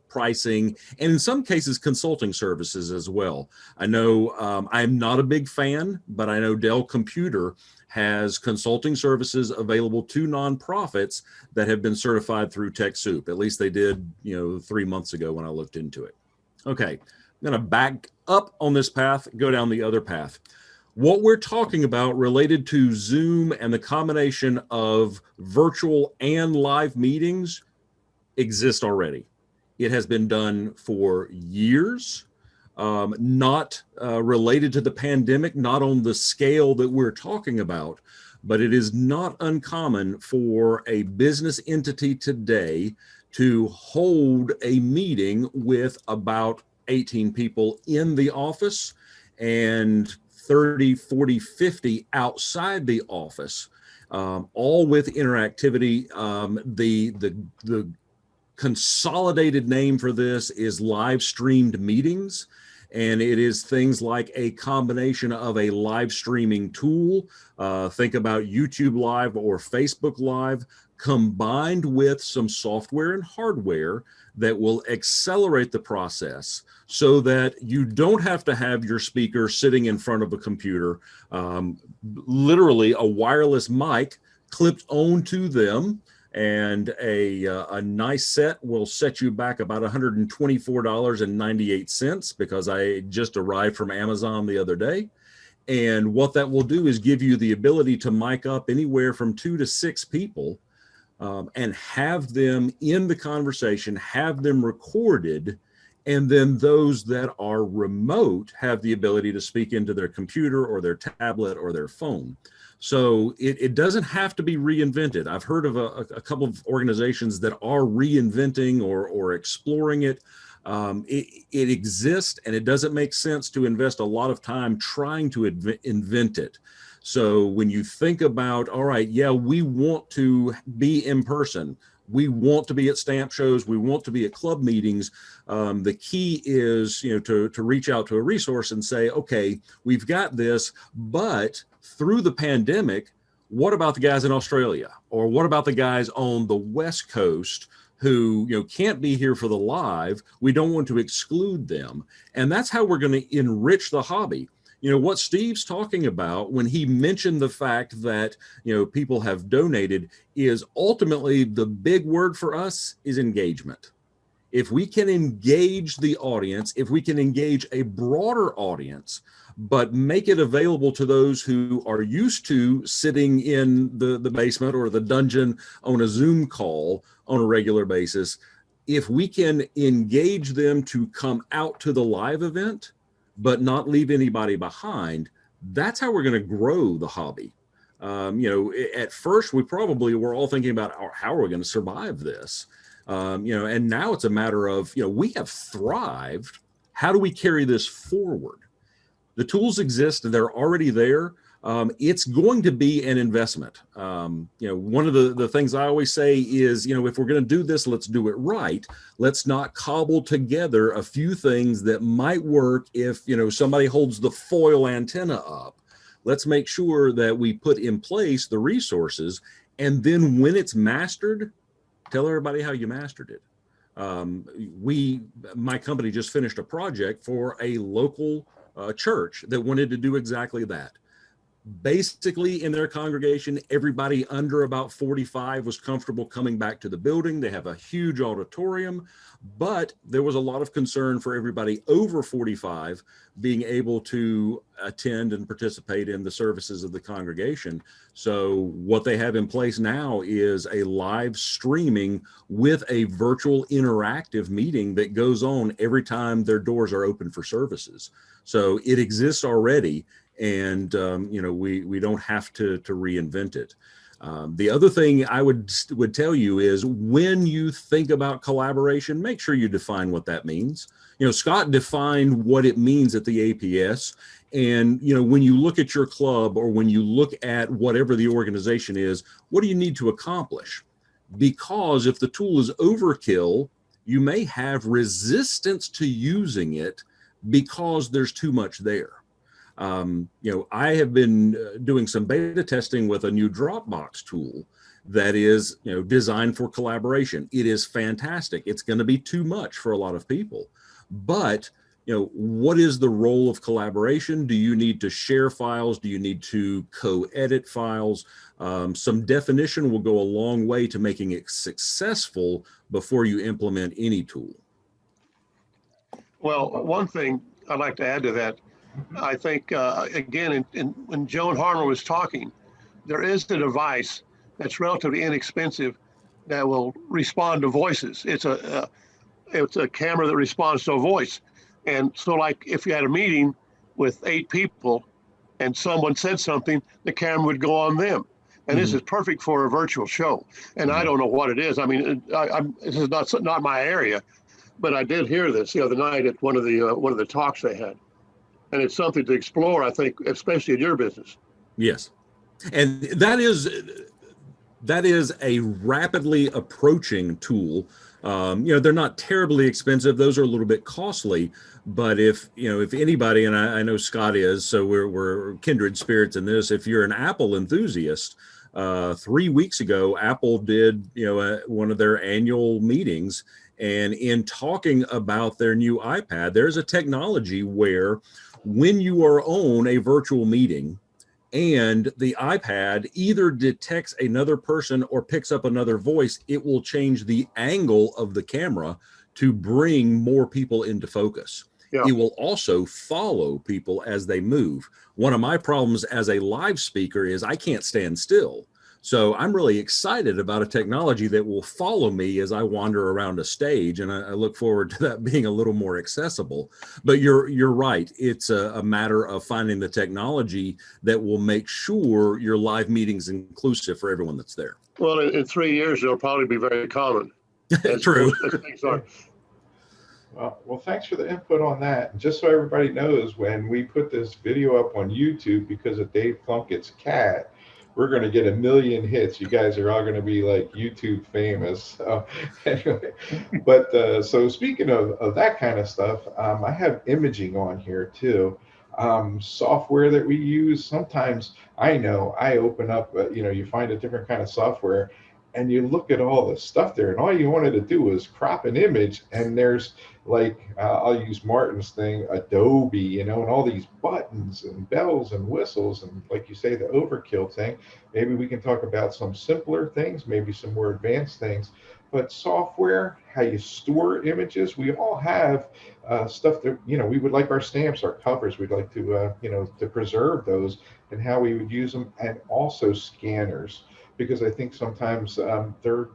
pricing, and in some cases consulting services as well. I know I'm not a big fan, but I know Dell Computer has consulting services available to nonprofits that have been certified through TechSoup. At least they did, 3 months ago when I looked into it. Okay, I'm going to back up on this path, go down the other path. What we're talking about related to Zoom and the combination of virtual and live meetings exists already. It has been done for years, not related to the pandemic, not on the scale that we're talking about, but it is not uncommon for a business entity today to hold a meeting with about 18 people in the office and 30, 40, 50 outside the office, all with interactivity. The consolidated name for this is live streamed meetings, and it is things like a combination of a live streaming tool, think about YouTube Live or Facebook Live, combined with some software and hardware that will accelerate the process so that you don't have to have your speaker sitting in front of a computer, literally a wireless mic clipped onto them, and a nice set will set you back about $124.98 because I just arrived from Amazon the other day. And what that will do is give you the ability to mic up anywhere from 2 to 6 people, and have them in the conversation, have them recorded, and then those that are remote have the ability to speak into their computer or their tablet or their phone. So it doesn't have to be reinvented. I've heard of a couple of organizations that are reinventing or exploring it. It exists, and it doesn't make sense to invest a lot of time trying to invent it. So when you think about, all right, yeah, we want to be in person, we want to be at stamp shows, we want to be at club meetings. The key is, to reach out to a resource and say, okay, we've got this, but through the pandemic, what about the guys in Australia? Or what about the guys on the West Coast who can't be here for the live? We don't want to exclude them. And that's how we're going to enrich the hobby. What Steve's talking about when he mentioned the fact that people have donated is ultimately the big word for us is engagement. If we can engage the audience, if we can engage a broader audience, but make it available to those who are used to sitting in the basement or the dungeon on a Zoom call on a regular basis, if we can engage them to come out to the live event, but not leave anybody behind, that's how we're going to grow the hobby. At first, we probably were all thinking about how are we going to survive this? And now it's a matter of, we have thrived. How do we carry this forward? The tools exist and they're already there. It's going to be an investment. One of the things I always say is, if we're going to do this, let's do it right. Let's not cobble together a few things that might work if, somebody holds the foil antenna up. Let's make sure that we put in place the resources. And then when it's mastered, tell everybody how you mastered it. My company just finished a project for a local church that wanted to do exactly that. Basically, in their congregation, everybody under about 45 was comfortable coming back to the building. They have a huge auditorium, but there was a lot of concern for everybody over 45 being able to attend and participate in the services of the congregation. So what they have in place now is a live streaming with a virtual interactive meeting that goes on every time their doors are open for services. So it exists already. And, we don't have to reinvent it. The other thing I would tell you is when you think about collaboration, make sure you define what that means. Scott defined what it means at the APS. And, when you look at your club or when you look at whatever the organization is, what do you need to accomplish? Because if the tool is overkill, you may have resistance to using it because there's too much there. I have been doing some beta testing with a new Dropbox tool that is, designed for collaboration. It is fantastic. It's going to be too much for a lot of people. But, what is the role of collaboration? Do you need to share files? Do you need to co-edit files? Some definition will go a long way to making it successful before you implement any tool. Well, one thing I'd like to add to that, I think, again, when Joan Harmer was talking, there is a device that's relatively inexpensive that will respond to voices. It's a camera that responds to a voice. And so like if you had a meeting with 8 people and someone said something, the camera would go on them. And this is perfect for a virtual show. And I don't know what it is. I mean, this is not my area, but I did hear this the other night at one of the talks they had. And it's something to explore, I think, especially in your business. Yes. And that is a rapidly approaching tool. They're not terribly expensive. Those are a little bit costly. But if anybody, and I know Scott is, so we're kindred spirits in this. If you're an Apple enthusiast, 3 weeks ago, Apple did, one of their annual meetings. And in talking about their new iPad, there's a technology where when you are on a virtual meeting and the iPad either detects another person or picks up another voice, it will change the angle of the camera to bring more people into focus. Yeah. It will also follow people as they move. One of my problems as a live speaker is I can't stand still. So I'm really excited about a technology that will follow me as I wander around a stage, and I look forward to that being a little more accessible. But you're right. It's a matter of finding the technology that will make sure your live meeting's inclusive for everyone that's there. Well, in 3 years, it'll probably be very common. True. As things are. Well, thanks for the input on that. And just so everybody knows, when we put this video up on YouTube because of Dave Plunkett's cat, we're going to get 1 million hits. You guys are all going to be like YouTube famous. So, anyway, but so speaking of that kind of stuff, I have imaging on here too. Software that we use. Sometimes I know I open up, you find a different kind of software and you look at all the stuff there, and all you wanted to do was crop an image, and there's like, I'll use Martin's thing, Adobe, and all these buttons and bells and whistles, and like you say, the overkill thing. Maybe we can talk about some simpler things, maybe some more advanced things. But software, how you store images, we all have stuff that, we would like our stamps, our covers, we'd like to, to preserve those, and how we would use them, and also scanners. Because I think sometimes they're,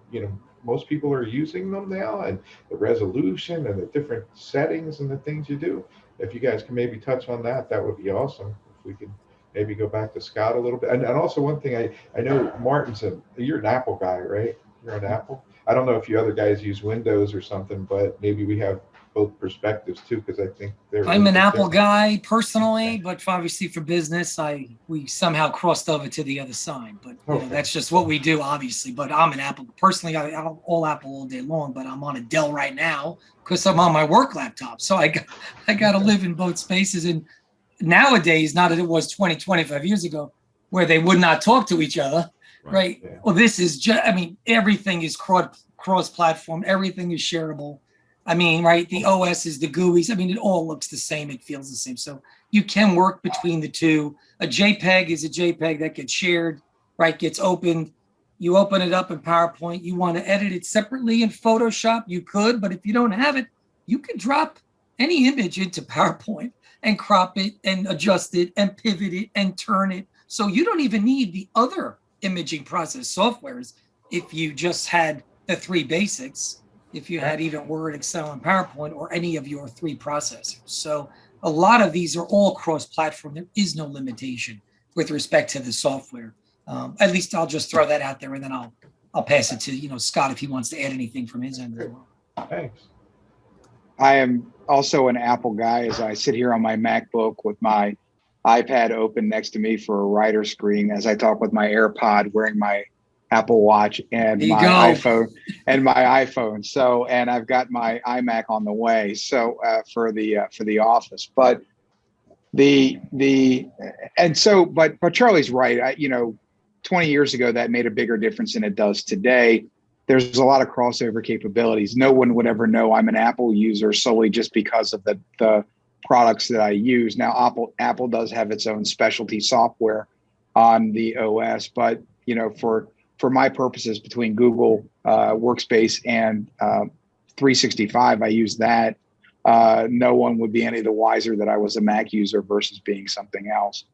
most people are using them now, and the resolution and the different settings and the things you do. If you guys can maybe touch on that, that would be awesome. If we could maybe go back to Scott a little bit. And also one thing, I know Martin's you're an Apple guy, right? You're an Apple. I don't know if you other guys use Windows or something, but maybe we have both perspectives too, because I think I'm an Apple guy personally, but obviously for business, we somehow crossed over to the other side. But that's just what we do, obviously. But I'm an Apple personally. I'm all Apple all day long, but I'm on a Dell right now because I'm on my work laptop. So I got to live in both spaces. And nowadays, not as it was 20, 25 years ago, where they would not talk to each other, right? Yeah. Well, this is just, everything is cross-platform. Everything is shareable. Right, the OS is the GUIs. It all looks the same. It feels the same. So you can work between the two. A JPEG is a JPEG that gets shared, right, gets opened. You open it up in PowerPoint. You want to edit it separately in Photoshop, you could, but if you don't have it, you can drop any image into PowerPoint and crop it and adjust it and pivot it and turn it. So you don't even need the other imaging process softwares if you just had the three basics. If you had even Word, Excel, and PowerPoint, or any of your three processors. So a lot of these are all cross-platform. There is no limitation with respect to the software. At least I'll just throw that out there, and then I'll pass it to Scott if he wants to add anything from his end as well. Thanks. I am also an Apple guy, as I sit here on my MacBook with my iPad open next to me for a writer screen as I talk with my AirPod, wearing my Apple Watch and my iPhone. So, and I've got my iMac on the way. So for the office, but but Charlie's right. 20 years ago that made a bigger difference than it does today. There's a lot of crossover capabilities. No one would ever know I'm an Apple user solely just because of the products that I use. Now, Apple does have its own specialty software on the OS, but for my purposes, between Google Workspace and 365, I use that. No one would be any the wiser that I was a Mac user versus being something else.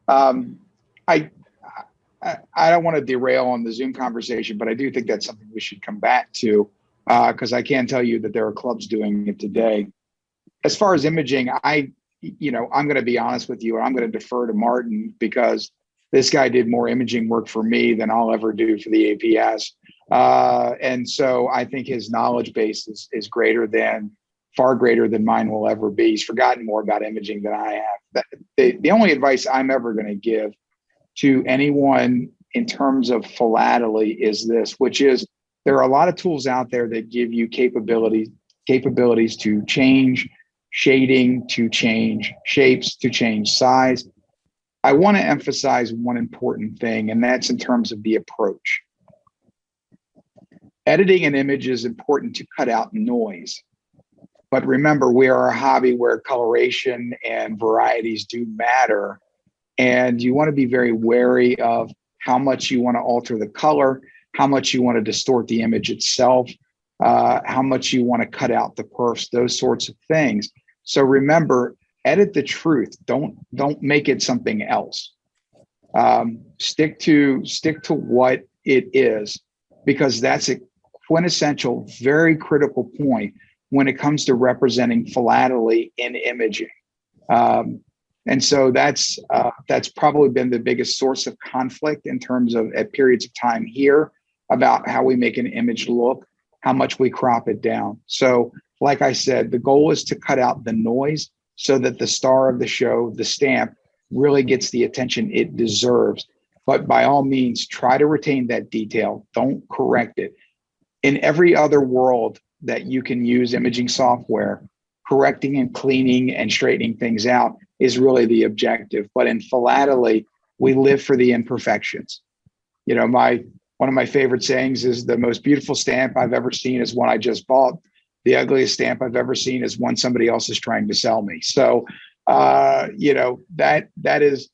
I don't want to derail on the Zoom conversation, but I do think that's something we should come back to, because I can tell you that there are clubs doing it today. As far as imaging, I'm going to be honest with you, and I'm going to defer to Martin, because this guy did more imaging work for me than I'll ever do for the APS. And so I think his knowledge base is far greater than mine will ever be. He's forgotten more about imaging than I have. The only advice I'm ever going to give to anyone in terms of philately is this, which is there are a lot of tools out there that give you capabilities to change shading, to change shapes, to change size. I want to emphasize one important thing, and that's in terms of the approach. Editing an image is important to cut out noise. But remember, we are a hobby where coloration and varieties do matter. And you want to be very wary of how much you want to alter the color, how much you want to distort the image itself, how much you want to cut out the perfs, those sorts of things. So remember, edit the truth. Don't make it something else. Stick to what it is, because that's a quintessential, very critical point when it comes to representing philately in imaging. And so that's probably been the biggest source of conflict in terms of at periods of time here about how we make an image look, how much we crop it down. So like I said, the goal is to cut out the noise so that the star of the show, the stamp, really gets the attention it deserves. But by all means, try to retain that detail. Don't correct it. In every other world that you can use imaging software, correcting and cleaning and straightening things out is really the objective. But in philately, we live for the imperfections. You know, one of my favorite sayings is the most beautiful stamp I've ever seen is one I just bought. The ugliest stamp I've ever seen is one somebody else is trying to sell me. So, you know, that is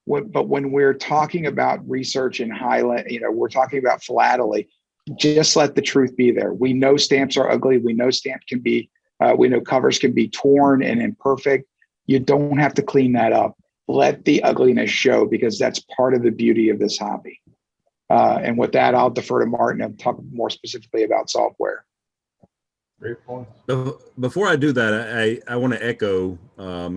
what, but when we're talking about research and highlight, you know, we're talking about philately, just let the truth be there. We know stamps are ugly. We know stamp can be, we know covers can be torn and imperfect. You don't have to clean that up. Let the ugliness show, because that's part of the beauty of this hobby. And with that, I'll defer to Martin and talk more specifically about software. Great point. Before I do that, I want to echo,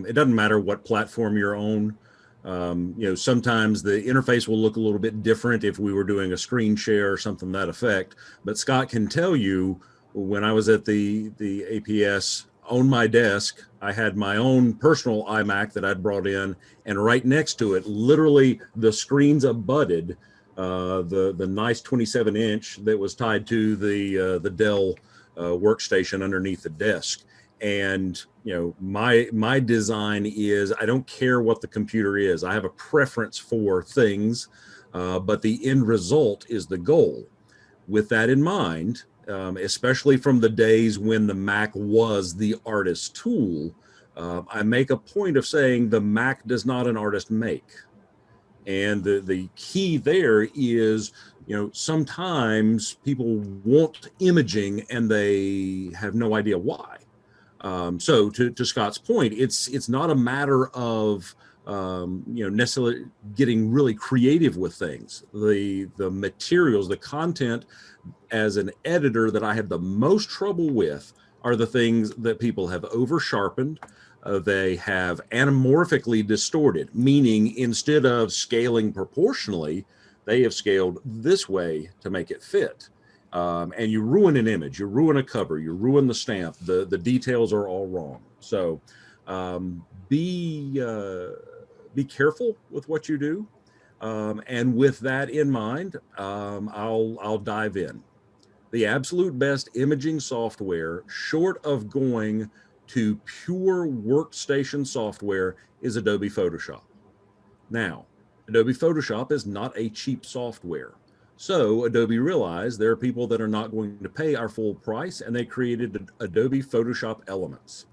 it doesn't matter what platform you're on. You know, sometimes the interface will look a little bit different if we were doing a screen share or something to that effect. But Scott can tell you, when I was at the APS, on my desk, I had my own personal iMac that I'd brought in, and right next to it, literally the screens abutted the nice 27-inch that was tied to the Dell workstation underneath the desk. And you know, my design is, I don't care what the computer is. I have a preference for things, but the end result is the goal. With that in mind, especially from the days when the Mac was the artist tool, I make a point of saying the Mac does not an artist make. And the key there is, you know, sometimes people want imaging and they have no idea why. So to Scott's point, it's not a matter of you know, necessarily getting really creative with things. The materials, the content as an editor that I have the most trouble with are the things that people have over sharpened. They have anamorphically distorted, meaning instead of scaling proportionally, they have scaled this way to make it fit. And you ruin an image, you ruin a cover, you ruin the stamp, the details are all wrong. So be careful with what you do. And with that in mind, I'll dive in. The absolute best imaging software, short of going to pure workstation software, is Adobe Photoshop. Now, Adobe Photoshop is not a cheap software. So Adobe realized there are people that are not going to pay our full price, and they created Adobe Photoshop Elements.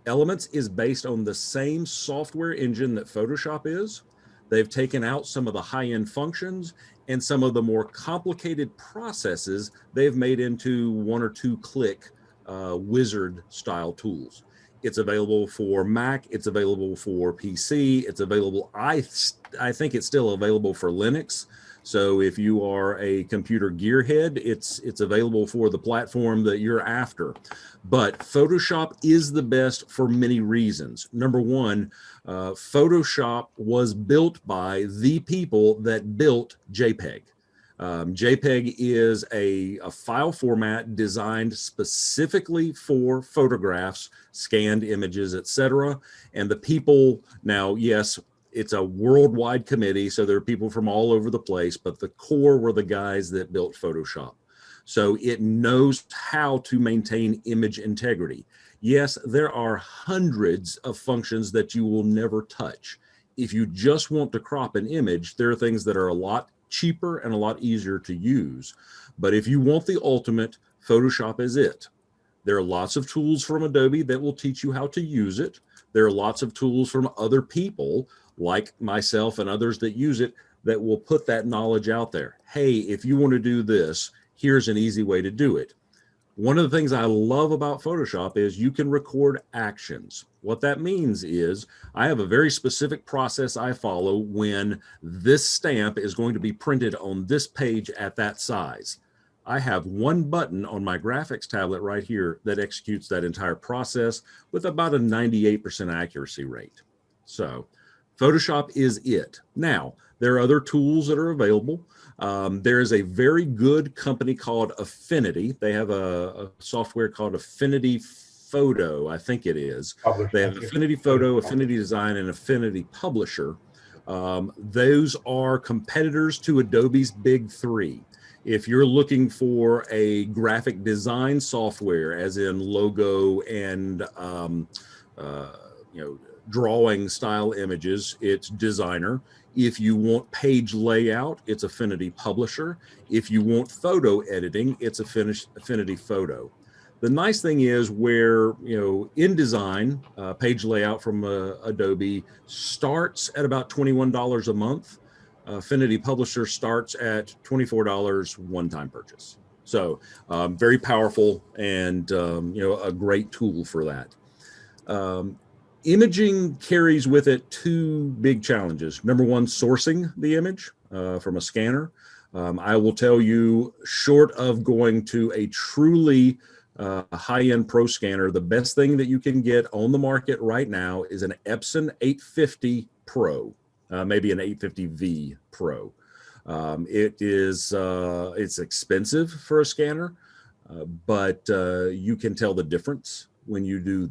Elements is based on the same software engine that Photoshop is. They've taken out some of the high-end functions, and some of the more complicated processes they've made into one or two click wizard style tools. It's available for Mac, it's available for PC, it's available, I think it's still available for Linux. So if you are a computer gearhead, it's available for the platform that you're after. But Photoshop is the best for many reasons. Number one, Photoshop was built by the people that built JPEG. JPEG is a file format designed specifically for photographs, scanned images, etc. And the people, now, yes, it's a worldwide committee, so there are people from all over the place, but the core were the guys that built Photoshop. So it knows how to maintain image integrity. Yes, there are hundreds of functions that you will never touch. If you just want to crop an image, there are things that are a lot cheaper and a lot easier to use. But if you want the ultimate, Photoshop is it. There are lots of tools from Adobe that will teach you how to use it. There are lots of tools from other people like myself and others that use it that will put that knowledge out there. Hey, if you want to do this, here's an easy way to do it. One of the things I love about Photoshop is you can record actions. What that means is I have a very specific process I follow when this stamp is going to be printed on this page at that size. I have one button on my graphics tablet right here that executes that entire process with about a 98% accuracy rate. So Photoshop is it. Now, there are other tools that are available. There is a very good company called Affinity. They have a software called Affinity Photo, I think it is. Publish, They have thank you. Affinity Photo, Affinity Design, and Affinity Publisher. Those are competitors to Adobe's big three. If you're looking for a graphic design software, as in logo and drawing style images, it's Designer. If you want page layout, it's Affinity Publisher. If you want photo editing, it's Affinity Photo. The nice thing is where, InDesign, page layout from Adobe starts at about $21 a month. Affinity Publisher starts at $24 one-time purchase. So very powerful and, a great tool for that. Imaging carries with it two big challenges. Number one, sourcing the image from a scanner. I will tell you, short of going to a truly high-end pro scanner, the best thing that you can get on the market right now is an Epson 850 Pro, maybe an 850V Pro. It's expensive for a scanner, but you can tell the difference when you do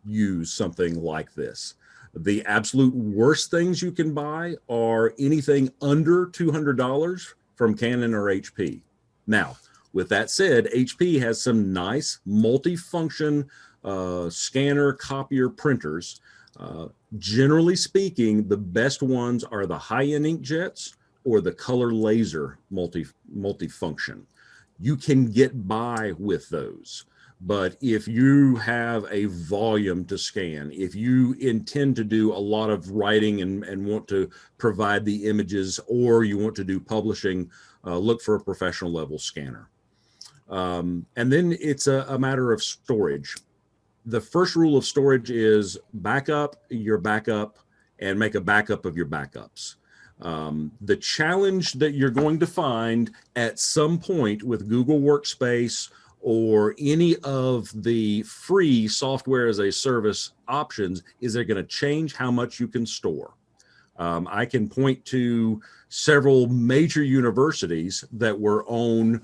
use something like this. The absolute worst things you can buy are anything under $200 from Canon or HP. Now, with that said, HP has some nice multi-function scanner, copier, printers. Generally speaking, the best ones are the high-end inkjets or the color laser multi-function. You can get by with those. But if you have a volume to scan, if you intend to do a lot of writing and want to provide the images, or you want to do publishing, look for a professional level scanner. And then it's a matter of storage. The first rule of storage is back up your backup and make a backup of your backups. The challenge that you're going to find at some point with Google Workspace or any of the free software as a service options is they're going to change how much you can store. I can point to several major universities that were on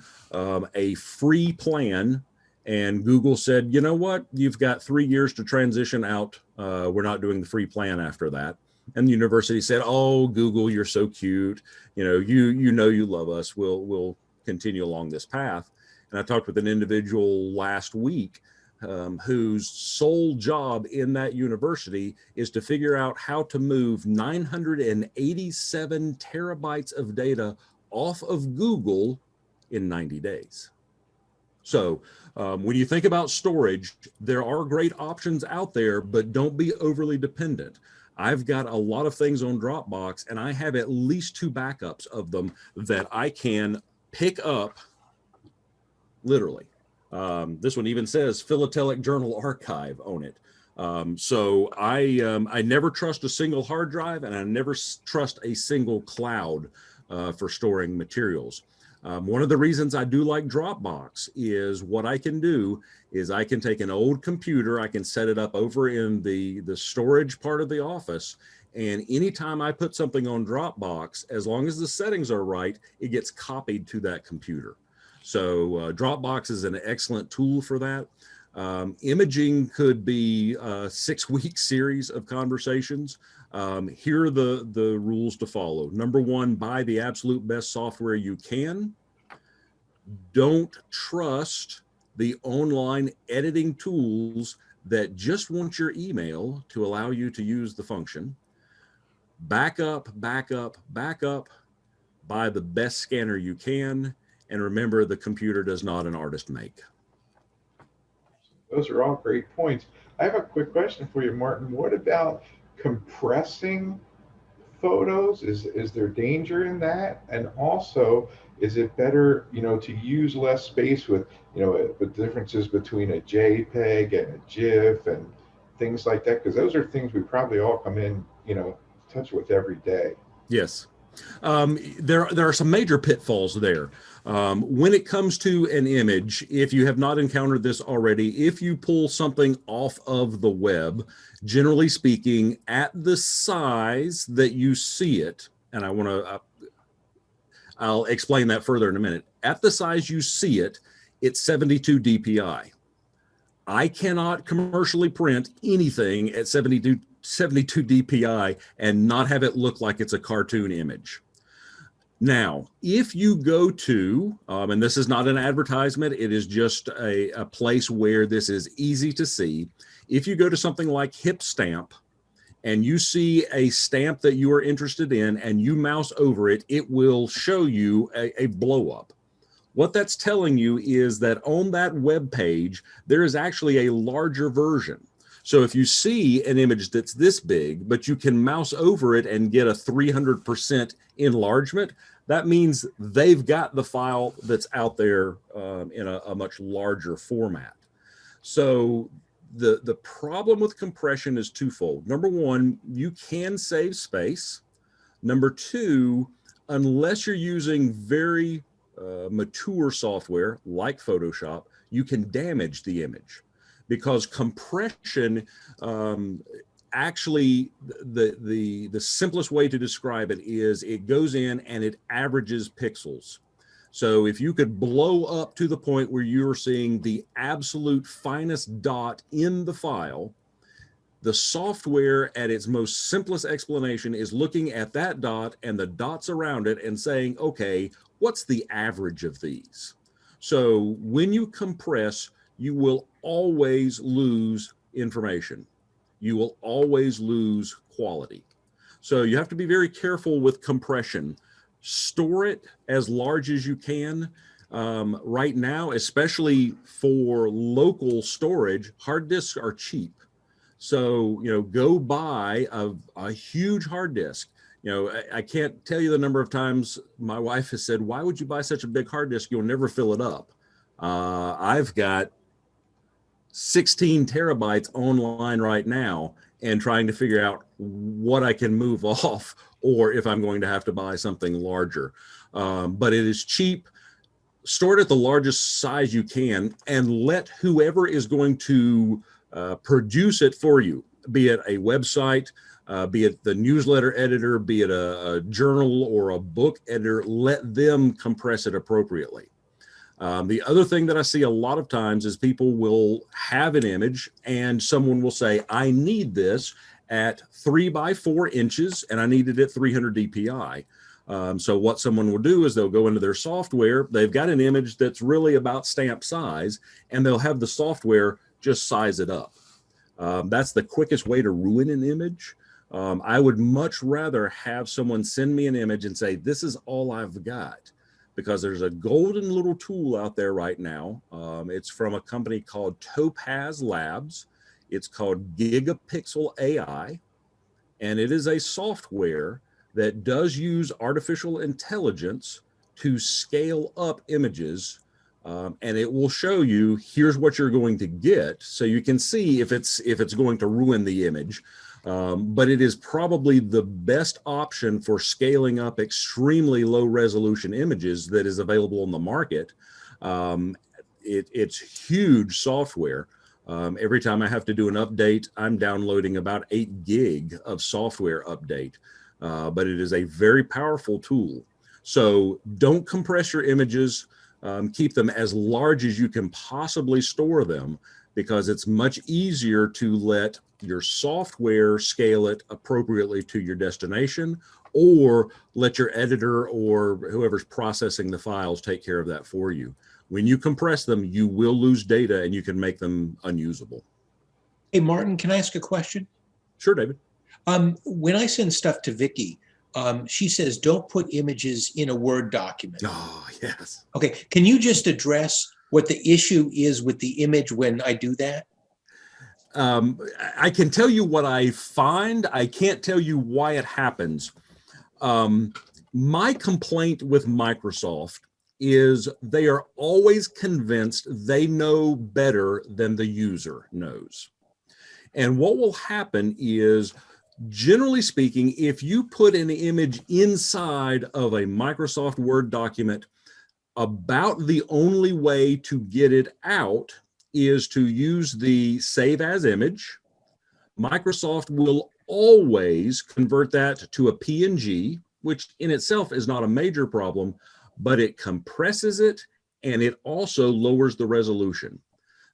a free plan, and Google said, you know what, you've got 3 years to transition out. We're not doing the free plan after that. And the university said, oh, Google, you're so cute. You love us. We'll continue along this path. And I talked with an individual last week whose sole job in that university is to figure out how to move 987 terabytes of data off of Google in 90 days. So when you think about storage, there are great options out there, but don't be overly dependent. I've got a lot of things on Dropbox, and I have at least 2 backups of them that I can pick up literally. This one even says Philatelic Journal Archive on it. So I never trust a single hard drive, and I never trust a single cloud for storing materials. One of the reasons I do like Dropbox is what I can do is I can take an old computer, I can set it up over in the storage part of the office, and anytime I put something on Dropbox, as long as the settings are right, it gets copied to that computer. So Dropbox is an excellent tool for that. Imaging could be a 6-week series of conversations. Here are the rules to follow. Number one, buy the absolute best software you can. Don't trust the online editing tools that just want your email to allow you to use the function. Backup, backup, backup. Buy the best scanner you can. And remember, the computer does not an artist make. Those are all great points. I have a quick question for you, Martin. What about compressing photos? Is there danger in that? And also, is it better, to use less space with, the differences between a JPEG and a GIF and things like that? Because those are things we probably all come in, touch with every day. Yes. There are some major pitfalls there. When it comes to an image, if you have not encountered this already, if you pull something off of the web, generally speaking, at the size that you see it, and I'll explain that further in a minute. At the size you see it, it's 72 DPI. I cannot commercially print anything at 72 DPI and not have it look like it's a cartoon image. Now, if you go to, and this is not an advertisement, it is just a place where this is easy to see. If you go to something like HipStamp and you see a stamp that you are interested in and you mouse over it, it will show you a blow up. What that's telling you is that on that web page, there is actually a larger version. So if you see an image that's this big, but you can mouse over it and get a 300% enlargement, that means they've got the file that's out there in a much larger format. So the problem with compression is twofold. Number one, you can save space. Number two, unless you're using very mature software like Photoshop, you can damage the image, because compression, actually the simplest way to describe it is it goes in and it averages pixels. So if you could blow up to the point where you're seeing the absolute finest dot in the file, the software at its most simplest explanation is looking at that dot and the dots around it and saying, okay, what's the average of these? So when you compress, you will always lose information. You will always lose quality. So you have to be very careful with compression. Store it as large as you can. Right now, especially for local storage, hard disks are cheap. So, go buy a huge hard disk. I can't tell you the number of times my wife has said, why would you buy such a big hard disk? You'll never fill it up. I've got 16 terabytes online right now and trying to figure out what I can move off or if I'm going to have to buy something larger. But it is cheap. Store it at the largest size you can and let whoever is going to produce it for you, be it a website, be it the newsletter editor, be it a journal or a book editor, let them compress it appropriately. The other thing that I see a lot of times is people will have an image and someone will say, I need this at 3 by 4 inches and I need it at 300 DPI. So what someone will do is they'll go into their software, they've got an image that's really about stamp size, and they'll have the software just size it up. That's the quickest way to ruin an image. I would much rather have someone send me an image and say, this is all I've got. Because there's a golden little tool out there right now. It's from a company called Topaz Labs. It's called Gigapixel AI. And it is a software that does use artificial intelligence to scale up images. And it will show you, here's what you're going to get. So you can see if it's going to ruin the image. But it is probably the best option for scaling up extremely low resolution images that is available on the market. It's huge software. Every time I have to do an update, I'm downloading about 8 gig of software update, but it is a very powerful tool. So don't compress your images. Keep them as large as you can possibly store them, because it's much easier to let your software scale it appropriately to your destination, or let your editor or whoever's processing the files take care of that for you. When you compress them, you will lose data and you can make them unusable. Hey, Martin, can I ask a question? Sure, David. When I send stuff to Vicky, she says, don't put images in a Word document. Oh, yes. Okay, can you just address what the issue is with the image when I do that? I can tell you what I find. I can't tell you why it happens. My complaint with Microsoft is they are always convinced they know better than the user knows. And what will happen is, generally speaking, if you put an image inside of a Microsoft Word document, about the only way to get it out is to use the save as image. Microsoft will always convert that to a PNG, which in itself is not a major problem, but it compresses it and it also lowers the resolution.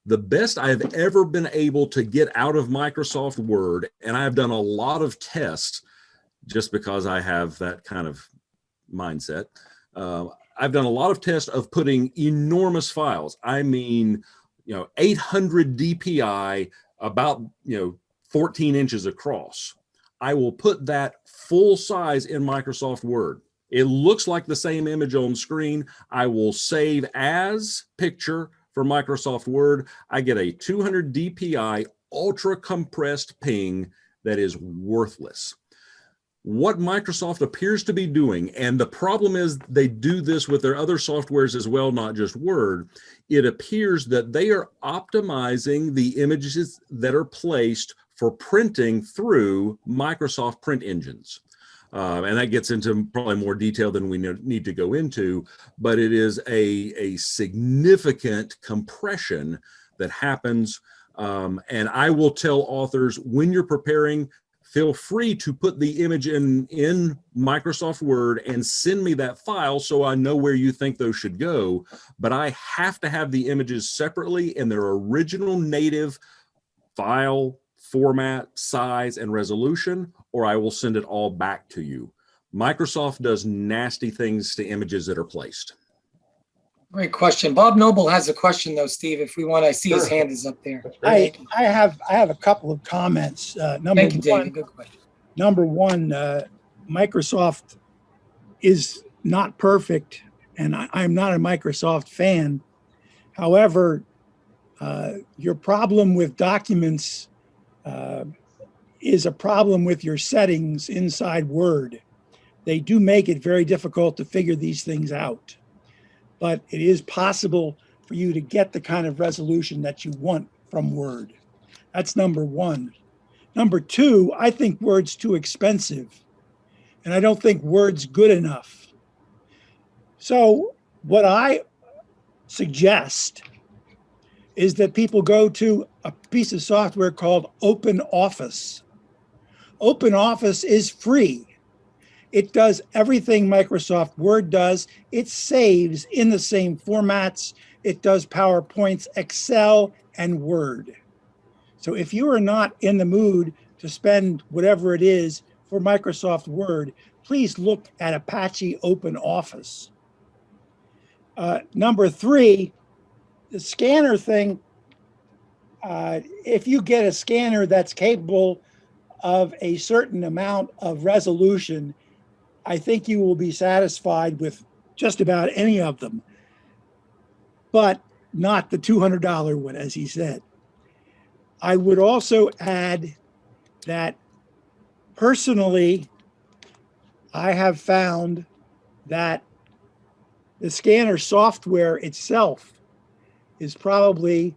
The best I've ever been able to get out of Microsoft Word, and I've done a lot of tests just because I have that kind of mindset. I've done a lot of tests of putting enormous files. I mean, 800 DPI, about, 14 inches across. I will put that full size in Microsoft Word. It looks like the same image on screen. I will save as picture for Microsoft Word. I get a 200 DPI ultra compressed ping that is worthless. What Microsoft appears to be doing, and the problem is they do this with their other softwares as well, not just Word, it appears that they are optimizing the images that are placed for printing through Microsoft print engines. And that gets into probably more detail than we need to go into, but it is a significant compression that happens. And I will tell authors, when you're preparing, feel free to put the image in Microsoft Word and send me that file so I know where you think those should go. But I have to have the images separately in their original native file format, size, and resolution, or I will send it all back to you. Microsoft does nasty things to images that are placed. Great question. Bob Noble has a question though, Steve, if we want to see his Sure. hand is up there. That's great. I have a couple of comments. Thank you, David. Good question. Number one, Microsoft is not perfect, and I'm not a Microsoft fan. However, your problem with documents is a problem with your settings inside Word. They do make it very difficult to figure these things out, but it is possible for you to get the kind of resolution that you want from Word. That's number one. Number two, I think Word's too expensive, and I don't think Word's good enough. So what I suggest is that people go to a piece of software called Openoffice. Openoffice is free. It does everything Microsoft Word does. It saves in the same formats. It does PowerPoints, Excel, and Word. So if you are not in the mood to spend whatever it is for Microsoft Word, please look at Apache Openoffice. Number three, the scanner thing, if you get a scanner that's capable of a certain amount of resolution, I think you will be satisfied with just about any of them, but not the $200 one, as he said. I would also add that personally, I have found that the scanner software itself is probably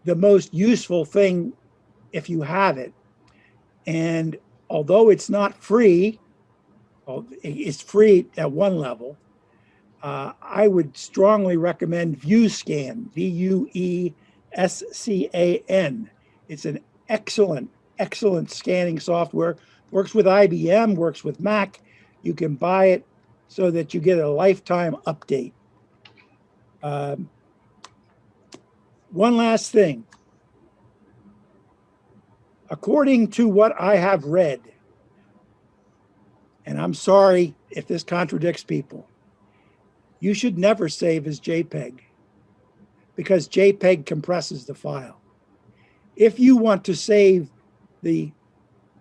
the most useful thing if you have it. And although it's not free, it's free at one level, I would strongly recommend ViewScan, VUESCAN. It's an excellent scanning software. Works with IBM, works with Mac. You can buy it so that you get a lifetime update. One last thing. According to what I have read, and I'm sorry if this contradicts people, you should never save as JPEG because JPEG compresses the file. If you want to save the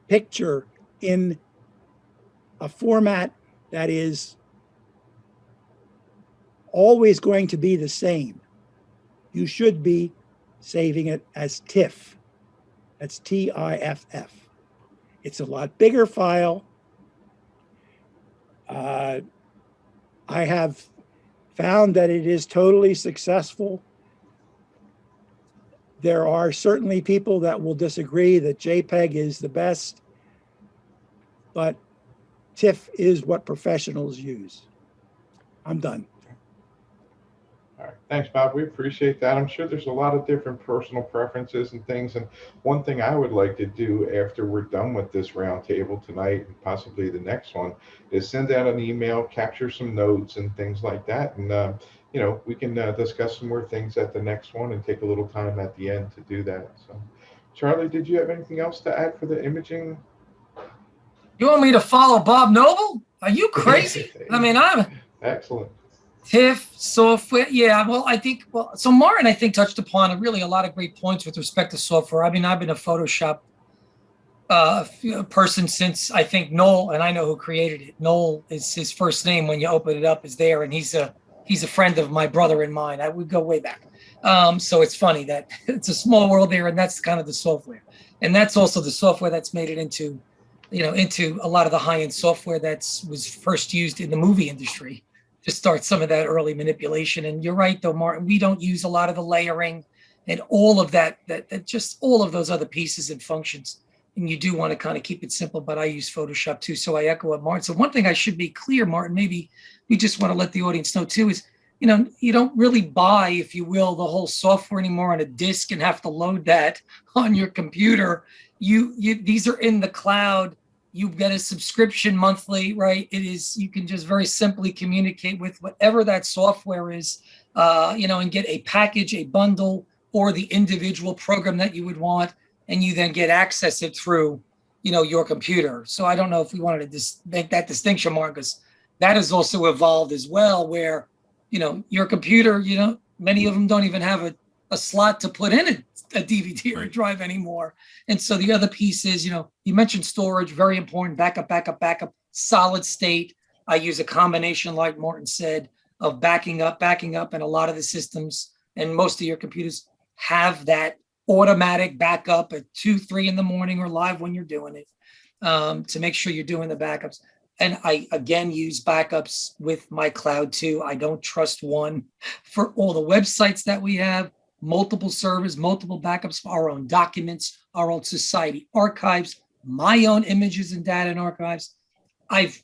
picture in a format that is always going to be the same, you should be saving it as TIFF. That's TIFF. It's a lot bigger file. I have found that it is totally successful. There are certainly people that will disagree that JPEG is the best, but TIFF is what professionals use. I'm done. All right. Thanks, Bob. We appreciate that. I'm sure there's a lot of different personal preferences and things. And one thing I would like to do after we're done with this roundtable tonight and possibly the next one is send out an email, capture some notes and things like that. And, you know, we can discuss some more things at the next one and take a little time at the end to do that. So, Charlie, did you have anything else to add for the imaging? You want me to follow Bob Noble? Are you crazy? I mean, I'm excellent. TIFF software. Yeah, well, I think, so Martin, I think, touched upon really a lot of great points with respect to software. I mean, I've been a Photoshop person since, I think, Noel, and I know who created it. Noel is his first name when you open it up is there, and he's a friend of my brother and mine. I would go way back. So it's funny that it's a small world there, and that's kind of the software. And that's also the software that's made it into, you know, into a lot of the high-end software was first used in the movie industry to start some of that early manipulation. And you're right, though, Martin, we don't use a lot of the layering and all of that just all of those other pieces and functions. And you do want to kind of keep it simple, but I use Photoshop too. So I echo what Martin. So one thing I should be clear, Martin, maybe we just want to let the audience know too, is, you know, you don't really buy, if you will, the whole software anymore on a disk and have to load that on your computer. These are in the cloud. You get a subscription monthly, right? It is, you can just very simply communicate with whatever that software is, you know, and get a package, a bundle, or the individual program that you would want, and you then get access it through, you know, your computer. So I don't know if we wanted to make that distinction, Mark, because that has also evolved as well, where, you know, your computer, you know, many of them don't even have a slot to put in a DVD or a drive anymore. And so the other piece is, you know, you mentioned storage, very important, backup, solid state. I use a combination, like Martin said, of backing up, and a lot of the systems and most of your computers have that automatic backup at 2, 3 in the morning or live when you're doing it, to make sure you're doing the backups. And I, again, use backups with my cloud too. I don't trust one for all the websites that we have. Multiple servers, multiple backups for our own documents, our own society archives, my own images and data and archives. I've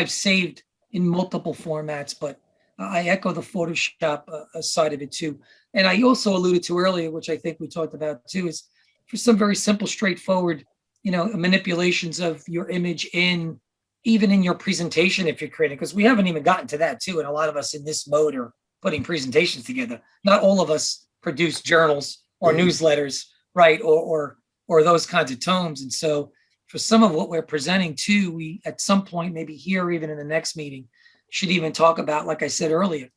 saved in multiple formats, but I echo the Photoshop side of it too. And I also alluded to earlier, which I think we talked about too, is for some very simple, straightforward, you know, manipulations of your image even in your presentation, if you're creating, because we haven't even gotten to that too. And a lot of us in this mode are putting presentations together. Not all of us produce journals or newsletters, right? Or those kinds of tomes. And so for some of what we're presenting too, we at some point, maybe here, even in the next meeting, should even talk about, like I said earlier,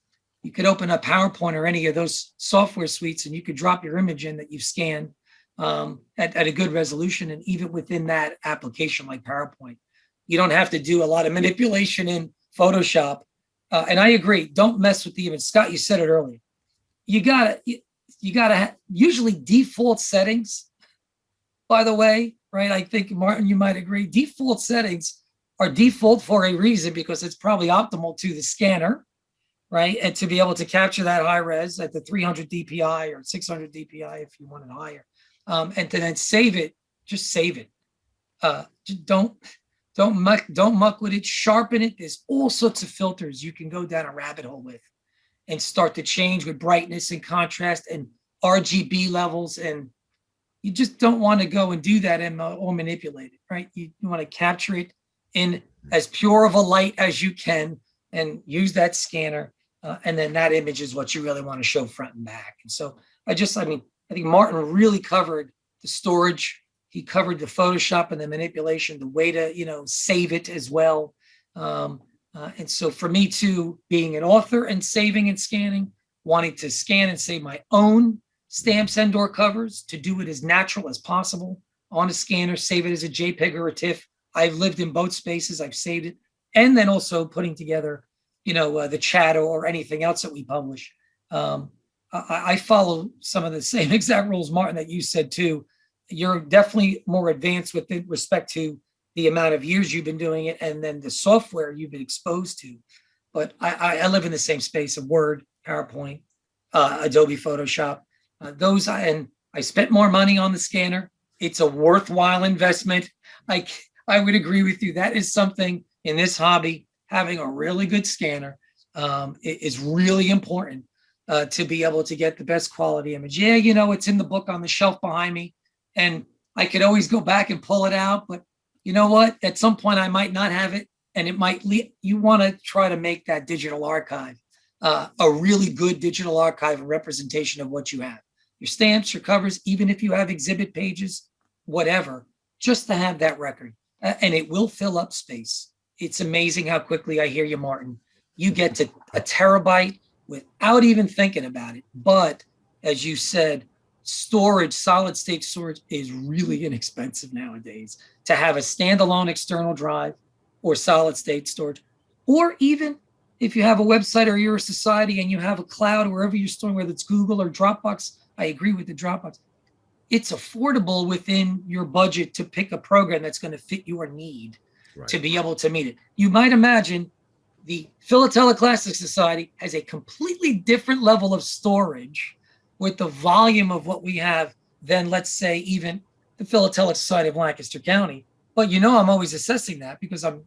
you could open up PowerPoint or any of those software suites and you could drop your image in that you've scanned at a good resolution. And even within that application like PowerPoint, you don't have to do a lot of manipulation in Photoshop. And I agree, don't mess with the image. Scott, you said it earlier. You gotta usually default settings, by the way, right? I think, Martin, you might agree. Default settings are default for a reason, because it's probably optimal to the scanner, right? And to be able to capture that high res at the 300 DPI or 600 DPI if you want it higher, and to then save it. Just save it. Just don't muck with it. Sharpen it. There's all sorts of filters you can go down a rabbit hole with, and start to change with brightness and contrast and RGB levels. And you just don't want to go and do that or manipulate it, right? You want to capture it in as pure of a light as you can and use that scanner. And then that image is what you really want to show front and back. And so I think Martin really covered the storage. He covered the Photoshop and the manipulation, the way to, you know, save it as well. And so for me too, being an author and saving and scanning, wanting to scan and save my own stamps and or covers, to do it as natural as possible on a scanner, save it as a JPEG or a TIFF. I've lived in both spaces. I've saved it. And then also putting together, you know, the chat or anything else that we publish. I follow some of the same exact rules, Martin, that you said too. You're definitely more advanced with respect to the amount of years you've been doing it and then the software you've been exposed to. But I live in the same space of Word, PowerPoint, Adobe Photoshop. And I spent more money on the scanner. It's a worthwhile investment. I would agree with you. That is something in this hobby, having a really good scanner is really important. to be able to get the best quality image. Yeah, you know, it's in the book on the shelf behind me, and I could always go back and pull it out, but you know what? At some point I might not have it, and it might you want to try to make that digital archive a really good digital archive representation of what you have. Your stamps, your covers, even if you have exhibit pages, whatever, just to have that record. And it will fill up space. It's amazing how quickly, I hear you, Martin, you get to a terabyte without even thinking about it. But as you said, storage, solid state storage is really inexpensive nowadays. To have a standalone external drive or solid state storage, or even if you have a website or you're a society and you have a cloud, wherever you're storing, whether it's Google or Dropbox, I agree with the Dropbox. It's affordable within your budget to pick a program that's going to fit your need to be able to meet it. You might imagine the Philatelic Classic Society has a completely different level of storage with the volume of what we have than, let's say, even the Philatelic Society of Lancaster County. But you know, I'm always assessing that because I'm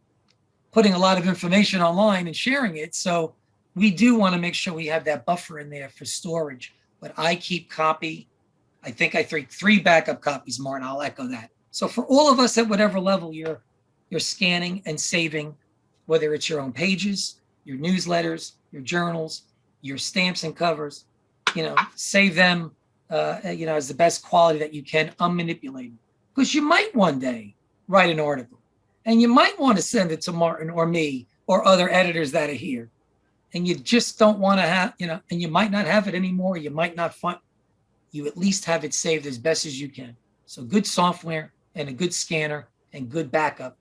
putting a lot of information online and sharing it. So we do want to make sure we have that buffer in there for storage. But I keep copy. I think I three backup copies, Martin. I'll echo that. So for all of us at whatever level you're scanning and saving, whether it's your own pages, your newsletters, your journals, your stamps and covers, you know, save them, you know, as the best quality that you can, unmanipulated. Because you might one day write an article, and you might want to send it to Martin or me or other editors that are here, and you just don't want to have, you know, and you might not have it anymore. You might not find. You at least have it saved as best as you can. So good software and a good scanner and good backup.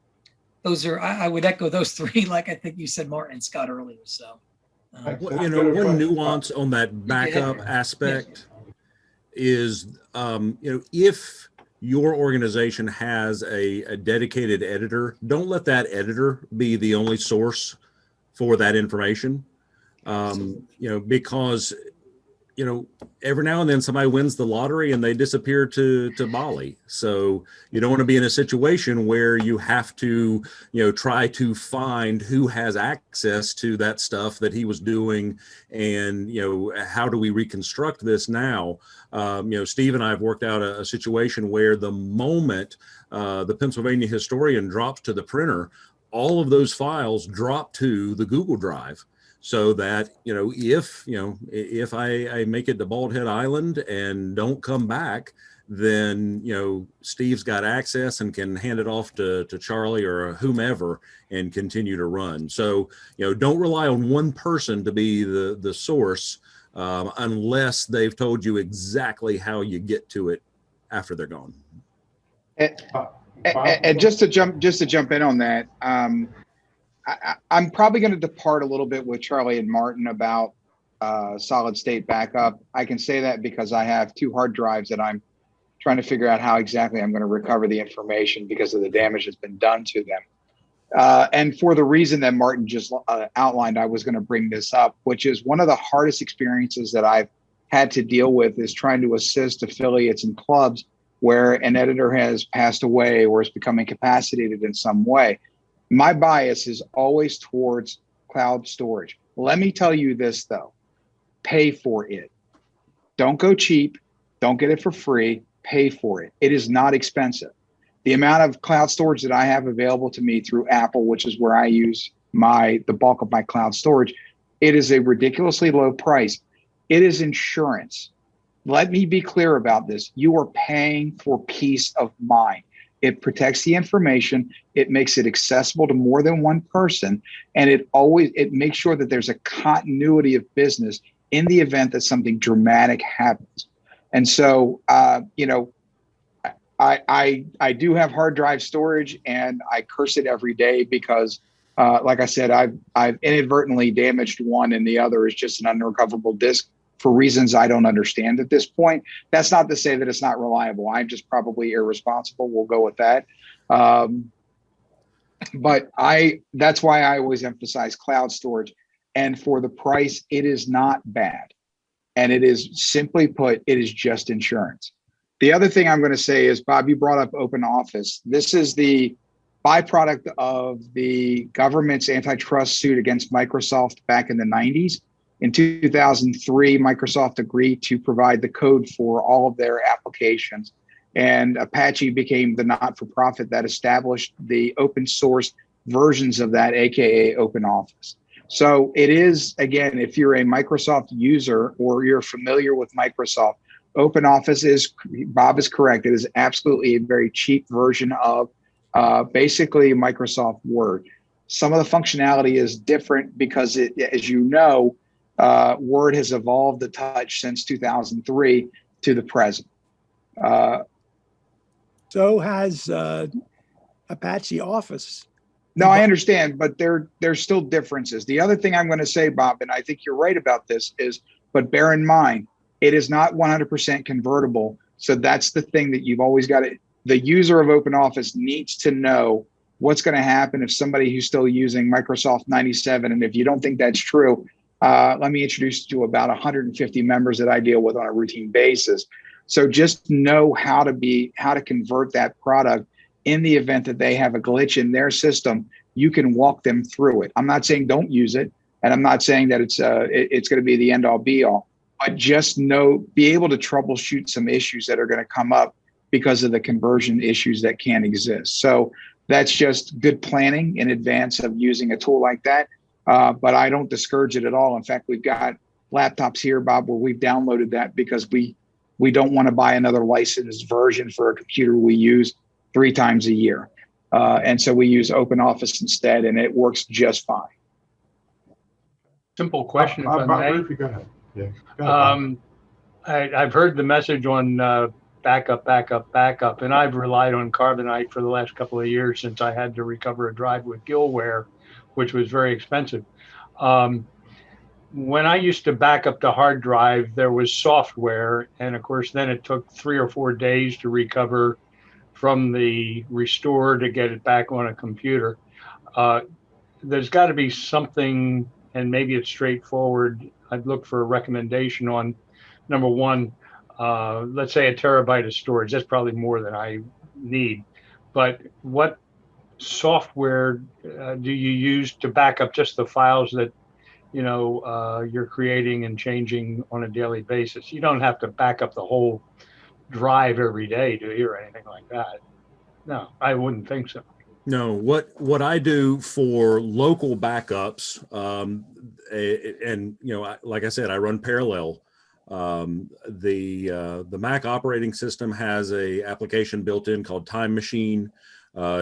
Those are, I would echo those three, like I think you said, Martin and Scott, earlier. So, you know, one nuance on that backup aspect is, you know, if your organization has a dedicated editor, don't let that editor be the only source for that information. You know, because, you know, every now and then somebody wins the lottery and they disappear to Bali. So you don't want to be in a situation where you have to, you know, try to find who has access to that stuff that he was doing. And, you know, how do we reconstruct this now? You know, Steve and I have worked out a situation where the moment the Pennsylvania historian drops to the printer, all of those files drop to the Google Drive. So that, you know, if I make it to Bald Head Island and don't come back, then, you know, Steve's got access and can hand it off to Charlie or whomever and continue to run. So, you know, don't rely on one person to be the source unless they've told you exactly how you get to it after they're gone. And just to jump in on that, I'm probably going to depart a little bit with Charlie and Martin about solid state backup. I can say that because I have 2 hard drives that I'm trying to figure out how exactly I'm going to recover the information because of the damage that's been done to them. And for the reason that Martin just outlined, I was going to bring this up, which is one of the hardest experiences that I've had to deal with is trying to assist affiliates and clubs where an editor has passed away or is becoming incapacitated in some way. My bias is always towards cloud storage. Let me tell you this, though. Pay for it. Don't go cheap. Don't get it for free. Pay for it. It is not expensive. The amount of cloud storage that I have available to me through Apple, which is where I use the bulk of my cloud storage, it is a ridiculously low price. It is insurance. Let me be clear about this. You are paying for peace of mind. It protects the information. It makes it accessible to more than one person. And it makes sure that there's a continuity of business in the event that something dramatic happens. And so, you know, I do have hard drive storage and I curse it every day because, like I said, I've inadvertently damaged one and the other is just an unrecoverable disk for reasons I don't understand at this point. That's not to say that it's not reliable. I'm just probably irresponsible. We'll go with that. But that's why I always emphasize cloud storage. And for the price, it is not bad. And it is, simply put, it is just insurance. The other thing I'm going to say is, Bob, you brought up Openoffice. This is the byproduct of the government's antitrust suit against Microsoft back in the 90s, In 2003, Microsoft agreed to provide the code for all of their applications. And Apache became the not-for-profit that established the open source versions of that, AKA Openoffice. So it is, again, if you're a Microsoft user or you're familiar with Microsoft, Openoffice is, Bob is correct, it is absolutely a very cheap version of basically Microsoft Word. Some of the functionality is different because, as you know, Word has evolved a touch since 2003 to the present. So has Apache Office. No, I understand, but there's still differences. The other thing I'm going to say, Bob, and I think you're right about this, is, but bear in mind, it is not 100% convertible. So that's the thing that you've always got to, the user of Openoffice needs to know what's going to happen if somebody who's still using Microsoft 97. And if you don't think that's true, let me introduce you to about 150 members that I deal with on a routine basis. So just know how to convert that product in the event that they have a glitch in their system. You can walk them through it. I'm not saying don't use it, and I'm not saying that it's going to be the end all be all, but just be able to troubleshoot some issues that are going to come up because of the conversion issues that can exist. So that's just good planning in advance of using a tool like that. But I don't discourage it at all. In fact, we've got laptops here, Bob, where we've downloaded that because we don't want to buy another licensed version for a computer we use 3 times a year. And so we use Openoffice instead, and it works just fine. Simple question, if I may. Go ahead. Yeah. Go ahead, I've heard the message on backup, and I've relied on Carbonite for the last couple of years since I had to recover a drive with Gilware, which was very expensive. When I used to back up the hard drive, there was software, and of course, then it took 3 or 4 days to recover from the restore to get it back on a computer. There's got to be something, and maybe it's straightforward. I'd look for a recommendation on, number one, let's say 1 terabyte of storage. That's probably more than I need. But what software do you use to back up just the files that you're creating and changing on a daily basis? You don't have to back up the whole drive every day, do you, or anything like that? No, I wouldn't think so. No, what I do for local backups, and like I said, I run parallel. The Mac operating system has a application built in called Time Machine.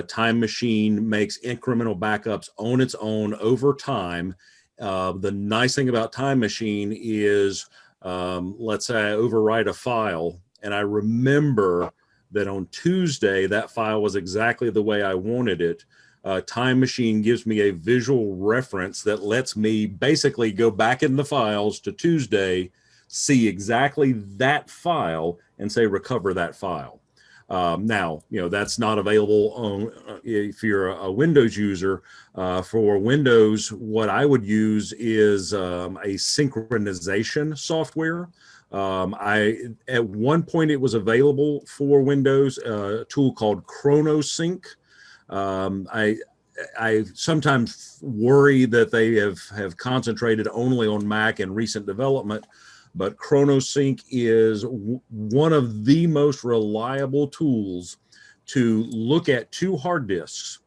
Time Machine makes incremental backups on its own over time. The nice thing about Time Machine is, let's say I overwrite a file, and I remember that on Tuesday, that file was exactly the way I wanted it. Time Machine gives me a visual reference that lets me basically go back in the files to Tuesday, see exactly that file, and say, recover that file. Now, that's not available on, if you're a Windows user. For Windows, what I would use is a synchronization software. At one point it was available for Windows, a tool called Chronosync. I sometimes worry that they have concentrated only on Mac in recent development, but Chronosync is one of the most reliable tools to look at 2 hard disks,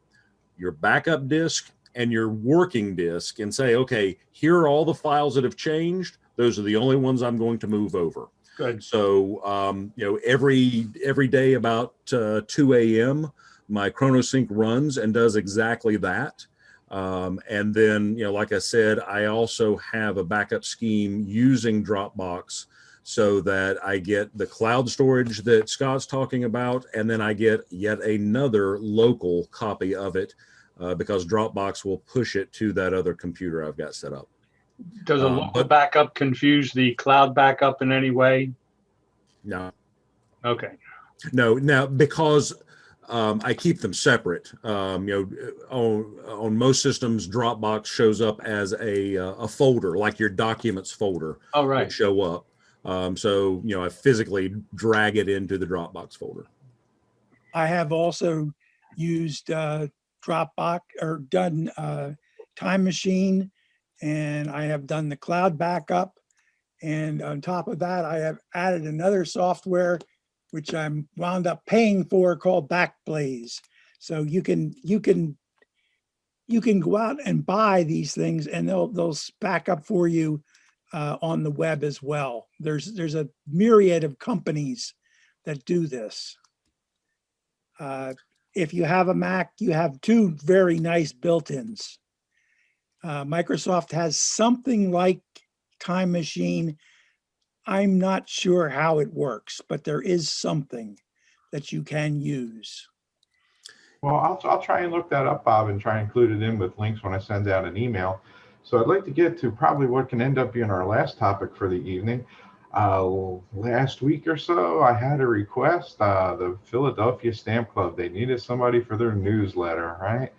your backup disk and your working disk, and say, okay, here are all the files that have changed. Those are the only ones I'm going to move over. Good. So, every day about 2 a.m., my Chronosync runs and does exactly that. And then, like I said, I also have a backup scheme using Dropbox so that I get the cloud storage that Scott's talking about, and then I get yet another local copy of it because Dropbox will push it to that other computer I've got set up. Does a local backup confuse the cloud backup in any way? No. Okay. No, now because I keep them separate. On most systems, Dropbox shows up as a folder, like your documents folder. Oh, right. Would show up. So I physically drag it into the Dropbox folder. I have also used Dropbox or done Time Machine and I have done the cloud backup. And on top of that, I have added another software, which I'm wound up paying for, called Backblaze. So you can go out and buy these things, and they'll back up for you on the web as well. There's a myriad of companies that do this. If you have a Mac, you have two very nice built-ins. Microsoft has something like Time Machine. I'm not sure how it works, but there is something that you can use. Well, I'll try and look that up, Bob, and try and include it in with links when I send out an email. So I'd like to get to probably what can end up being our last topic for the evening. Last week or so, I had a request, the Philadelphia Stamp Club. They needed somebody for their newsletter, right?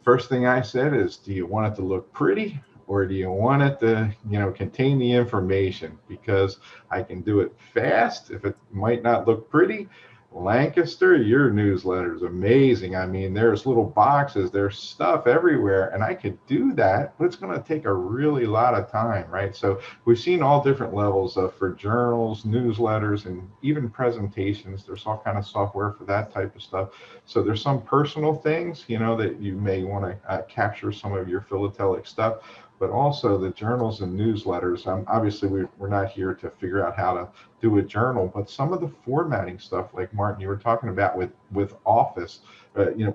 First thing I said is, do you want it to look pretty, or do you want it to, contain the information? Because I can do it fast if it might not look pretty. Lancaster, your newsletter is amazing. I mean, there's little boxes, there's stuff everywhere, and I could do that, but it's going to take a really lot of time, right? So we've seen all different levels for journals, newsletters, and even presentations. There's all kind of software for that type of stuff. So there's some personal things, that you may want to capture some of your philatelic stuff, but also the journals and newsletters. Obviously, we're not here to figure out how to do a journal, but some of the formatting stuff, like Martin, you were talking about with Office,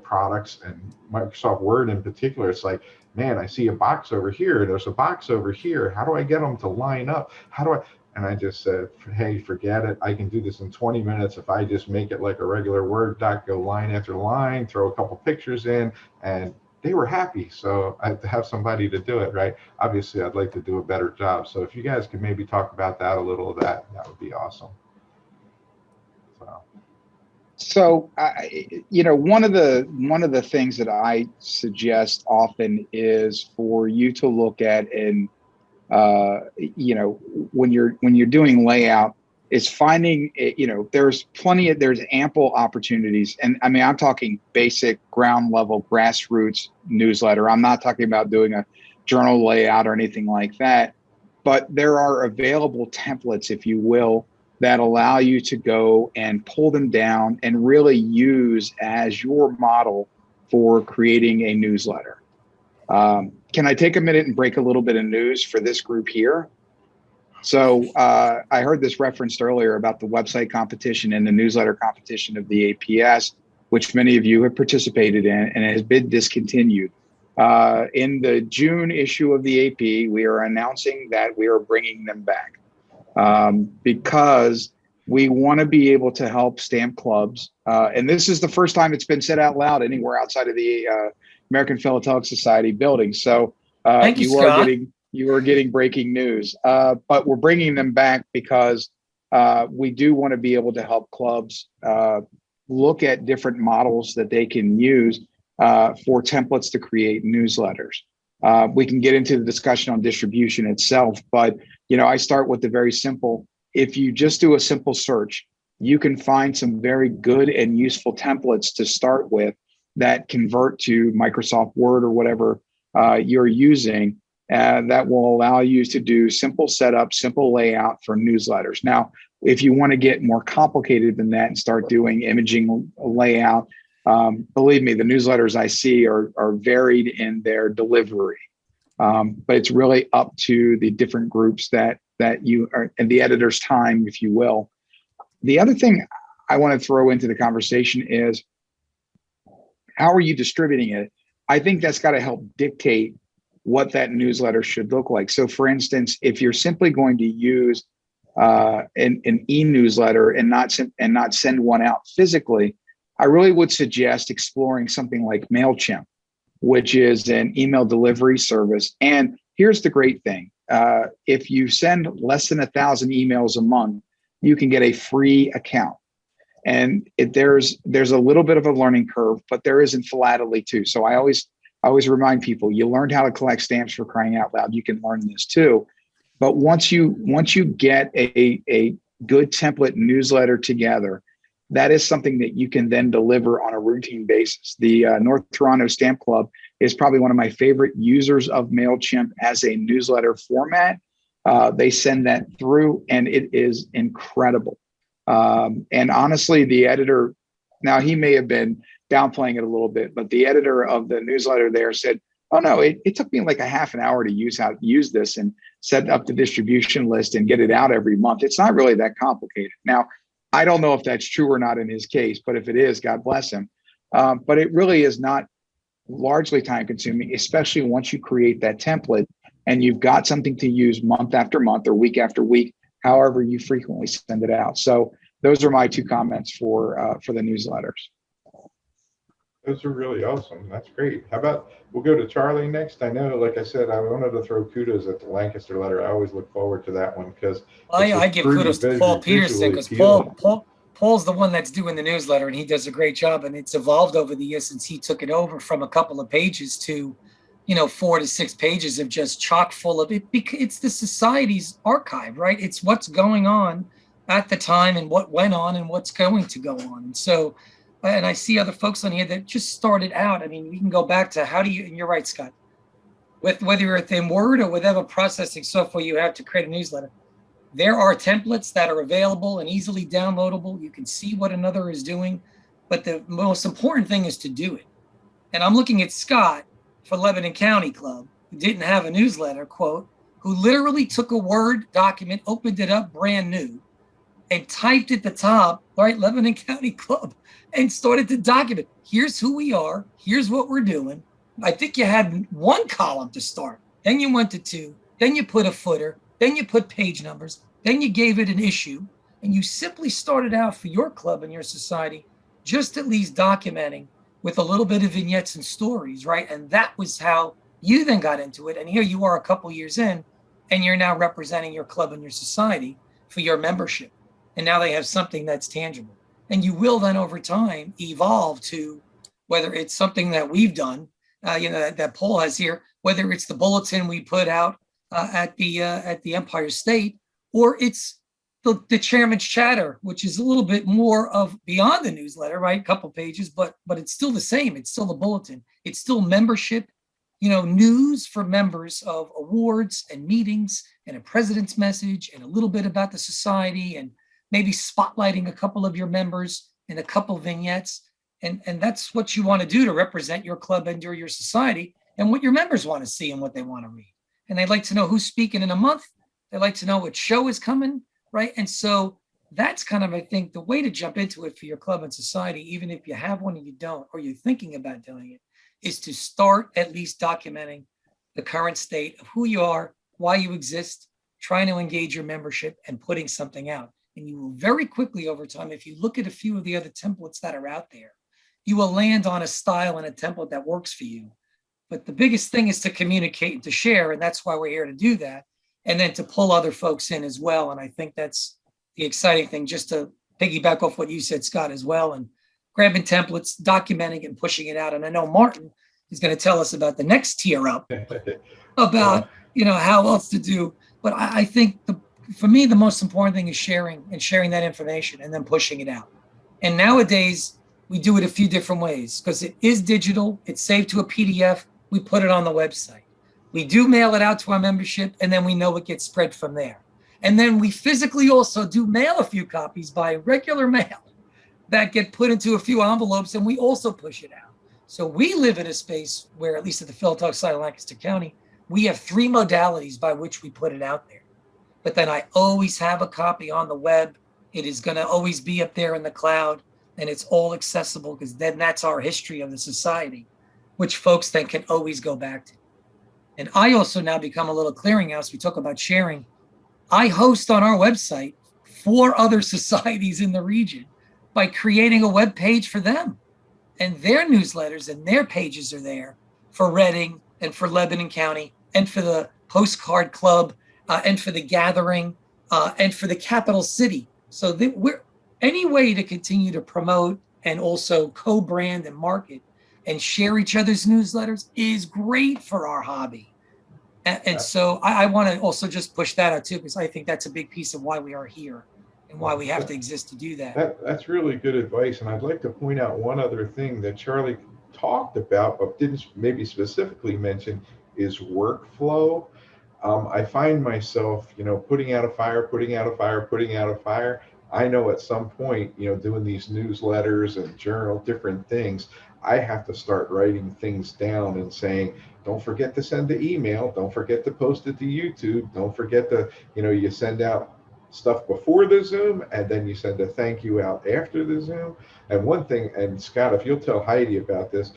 products and Microsoft Word in particular. It's like, man, I see a box over here. There's a box over here. How do I get them to line up? And I just said, hey, forget it. I can do this in 20 minutes if I just make it like a regular Word doc, go line after line, throw a couple pictures in, and they were happy. So I have to have somebody to do it, right? Obviously, I'd like to do a better job. So if you guys could maybe talk about that a little of that would be awesome. So, one of the things that I suggest often is for you to look at, and when you're doing layout, is finding, there's ample opportunities. And I mean, I'm talking basic ground level grassroots newsletter. I'm not talking about doing a journal layout or anything like that, but there are available templates, if you will, that allow you to go and pull them down and really use as your model for creating a newsletter. Can I take a minute and break a little bit of news for this group here? So I heard this referenced earlier about the website competition and the newsletter competition of the APS, which many of you have participated in, and it has been discontinued. In the June issue of the AP, we are announcing that we are bringing them back because we want to be able to help stamp clubs. And this is the first time it's been said out loud anywhere outside of the American Philatelic Society building. So Thank you, Scott. You are getting breaking news, but we're bringing them back because we do want to be able to help clubs look at different models that they can use for templates to create newsletters. We can get into the discussion on distribution itself, but I start with the very simple. If you just do a simple search, you can find some very good and useful templates to start with that convert to Microsoft Word or whatever you're using. That will allow you to do simple setup, simple layout for newsletters. Now, if you want to get more complicated than that and start doing imaging layout, believe me, the newsletters I see are varied in their delivery. But it's really up to the different groups that you are, and the editor's time, if you will. The other thing I want to throw into the conversation is, how are you distributing it? I think that's got to help dictate what that newsletter should look like. So for instance, if you're simply going to use an e-newsletter and not send one out physically, I really would suggest exploring something like MailChimp, which is an email delivery service. And here's the great thing. If you send less than 1,000 emails a month, you can get a free account. And there's a little bit of a learning curve, but there is in philately too. So I always remind people, you learned how to collect stamps, for crying out loud. You can learn this too. But once you get a good template newsletter together, that is something that you can then deliver on a routine basis. The North Toronto Stamp Club is probably one of my favorite users of MailChimp as a newsletter format. They send that through and it is incredible. And honestly, the editor, now he may have been downplaying it a little bit, but the editor of the newsletter there said, oh no, it took me like a half an hour to use this and set up the distribution list and get it out every month. It's not really that complicated. Now, I don't know if that's true or not in his case, but if it is, God bless him. But it really is not largely time consuming, especially once you create that template and you've got something to use month after month or week after week, however you frequently send it out. So those are my 2 comments for the newsletters. Those are really awesome. That's great. How about we'll go to Charlie next? I know, like I said, I wanted to throw kudos at the Lancaster letter. I always look forward to that one because I give kudos to Paul Peterson because Paul's the one that's doing the newsletter and he does a great job. And it's evolved over the years since he took it over from a couple of pages to, 4 to 6 pages of just chock full of it. Because it's the society's archive, right? It's what's going on at the time and what went on and what's going to go on. And so, and I see other folks on here that just started out. I mean, we can go back to and you're right, Scott, with whether you're in Word or whatever processing software you have to create a newsletter. There are templates that are available and easily downloadable. You can see what another is doing, but the most important thing is to do it. And I'm looking at Scott for Lebanon County Club, who didn't have a newsletter, quote, who literally took a Word document, opened it up brand new, and typed at the top, right, Lebanon County Club, and started to document. Here's who we are. Here's what we're doing. I think you had 1 column to start. Then you went to 2. Then you put a footer. Then you put page numbers. Then you gave it an issue. And you simply started out for your club and your society, just at least documenting with a little bit of vignettes and stories, right? And that was how you then got into it. And here you are a couple years in, and you're now representing your club and your society for your membership. And now they have something that's tangible. And you will then over time evolve to whether it's something that we've done, that Paul has here, whether it's the bulletin we put out at the Empire State, or it's the chairman's chatter, which is a little bit more of beyond the newsletter, right? A couple pages, but it's still the same. It's still the bulletin. It's still membership, news for members of awards and meetings and a president's message and a little bit about the society and maybe spotlighting a couple of your members and a couple vignettes. And that's what you want to do to represent your club and your society and what your members want to see and what they want to read. And they'd like to know who's speaking in a month. They like to know what show is coming, right? And so that's kind of, I think, the way to jump into it for your club and society, even if you have one and you don't, or you're thinking about doing it, is to start at least documenting the current state of who you are, why you exist, trying to engage your membership and putting something out. And you will very quickly over time, if you look at a few of the other templates that are out there, you will land on a style and a template that works for you. But the biggest thing is to communicate and to share. And that's why we're here to do that. And then to pull other folks in as well. And I think that's the exciting thing, just to piggyback off what you said, Scott, as well, and grabbing templates, documenting and pushing it out. And I know Martin is going to tell us about the next tier up about, how else to do. But I think for me, the most important thing is sharing that information and then pushing it out. And nowadays we do it a few different ways because it is digital. It's saved to a PDF. We put it on the website. We do mail it out to our membership, and then we know it gets spread from there. And then we physically also do mail a few copies by regular mail that get put into a few envelopes, and we also push it out. So we live in a space where, at least at the Philatelic side of Lancaster County, we have 3 modalities by which we put it out there. But then I always have a copy on the web. It is going to always be up there in the cloud, and it's all accessible because then that's our history of the society, which folks then can always go back to. And I also now become a little clearinghouse. We talk about sharing. I host on our website 4 other societies in the region by creating a web page for them. And their newsletters and their pages are there for Reading and for Lebanon County and for the Postcard Club and for the Gathering and for the Capital City. So that we're any way to continue to promote and also co-brand and market and share each other's newsletters is great for our hobby. And so I want to also just push that out too, because I think that's a big piece of why we are here and why we have to exist to do that. That's really good advice. And I'd like to point out one other thing that Charlie talked about, but didn't maybe specifically mention, is workflow. I find myself, putting out a fire, putting out a fire, putting out a fire. I know at some point, doing these newsletters and journal different things, I have to start writing things down and saying, don't forget to send the email. Don't forget to post it to YouTube. Don't forget to, you send out stuff before the Zoom, and then you send a thank you out after the Zoom. And one thing, and Scott, if you'll tell Heidi about this,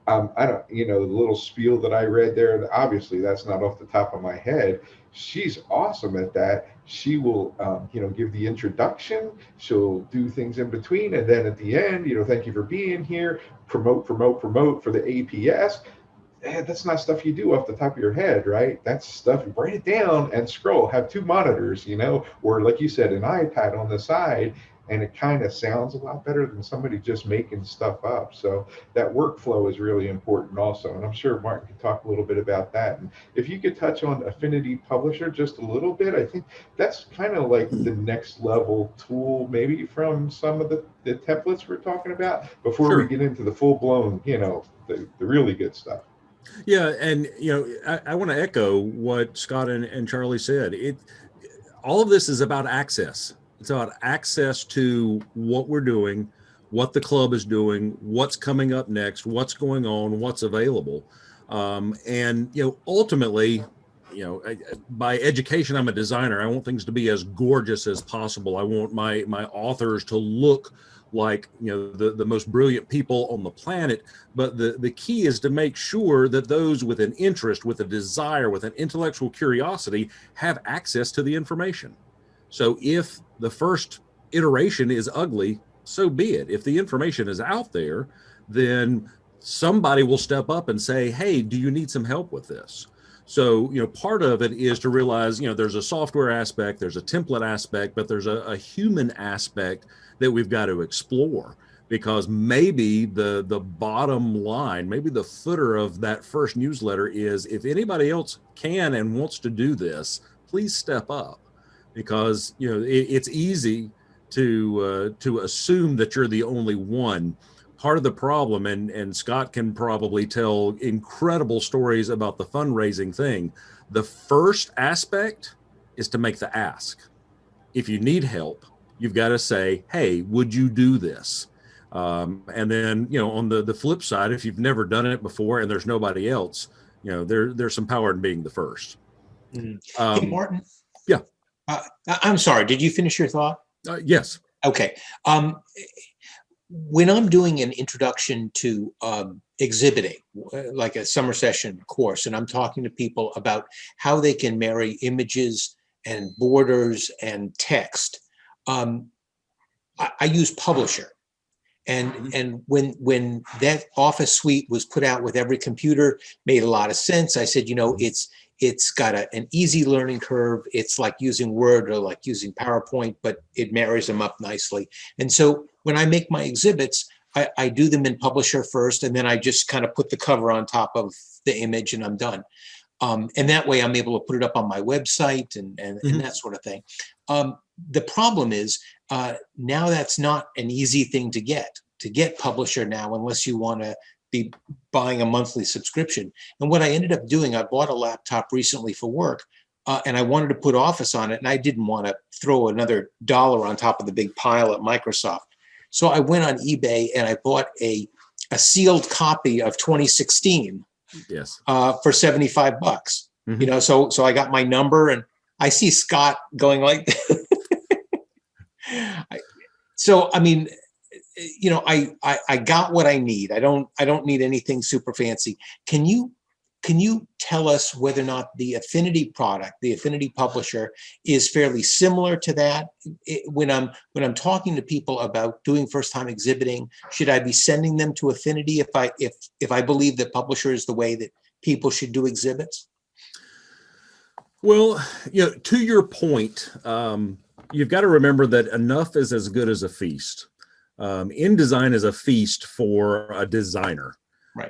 I don't, the little spiel that I read there, obviously that's not off the top of my head. She's awesome at that. She will, give the introduction. She'll do things in between. And then at the end, thank you for being here, promote for the APS. That's not stuff you do off the top of your head, right? That's stuff, write it down and scroll, have two monitors, or like you said, an iPad on the side, and it kind of sounds a lot better than somebody just making stuff up. So that workflow is really important also. And I'm sure Martin could talk a little bit about that. And if you could touch on Affinity Publisher just a little bit, I think that's kind of like the next level tool, maybe from some of the templates we're talking about before we get into the full blown, the really good stuff. Yeah, and I want to echo what Scott and Charlie said. All of this is about access. It's about access to what we're doing, what the club is doing, what's coming up next, what's going on, what's available, and ultimately, by education, I'm a designer. I want things to be as gorgeous as possible. I want my authors to look like the most brilliant people on the planet, but the key is to make sure that those with an interest, with a desire, with an intellectual curiosity have access to the information. So if the first iteration is ugly, so be it. If the information is out there, then somebody will step up and say, hey, do you need some help with this? So, part of it is to realize, there's a software aspect, there's a template aspect, but there's a human aspect that we've got to explore, because maybe the bottom line, maybe the footer of that first newsletter is, if anybody else can and wants to do this, please step up, because it's easy to assume that you're the only one. Part of the problem, and Scott can probably tell incredible stories about the fundraising thing. The first aspect is to make the ask. If you need help, you've got to say, hey, would you do this? And then, on the flip side, if you've never done it before and there's nobody else, there's some power in being the first. Hey, Martin. Yeah. I'm sorry. Did you finish your thought? Yes. Okay. When I'm doing an introduction to exhibiting, like a summer session course, and I'm talking to people about how they can marry images and borders and text, I use Publisher. And when that Office suite was put out with every computer, made a lot of sense. I said, it's got an easy learning curve. It's like using Word or like using PowerPoint, but it marries them up nicely. And so when I make my exhibits, I do them in Publisher first, and then I just kind of put the cover on top of the image and I'm done. And that way I'm able to put it up on my website and that sort of thing. The problem is now that's not an easy thing to get Publisher now, unless you want to be buying a monthly subscription. And what I ended up doing, I bought a laptop recently for work, and I wanted to put Office on it, and I didn't want to throw another $1 on top of the big pile at Microsoft. So I went on eBay and I bought a sealed copy of 2016 Yes. For $75. So I got my number, and I see Scott going like so I mean, I got what I need. I don't need anything super fancy. Can you tell us whether or not the Affinity product, the Affinity Publisher, is fairly similar to that? When I'm talking to people about doing first time exhibiting, should I be sending them to Affinity if I believe that Publisher is the way that people should do exhibits? Well, to your point, you've got to remember that enough is as good as a feast. InDesign is a feast for a designer. Right.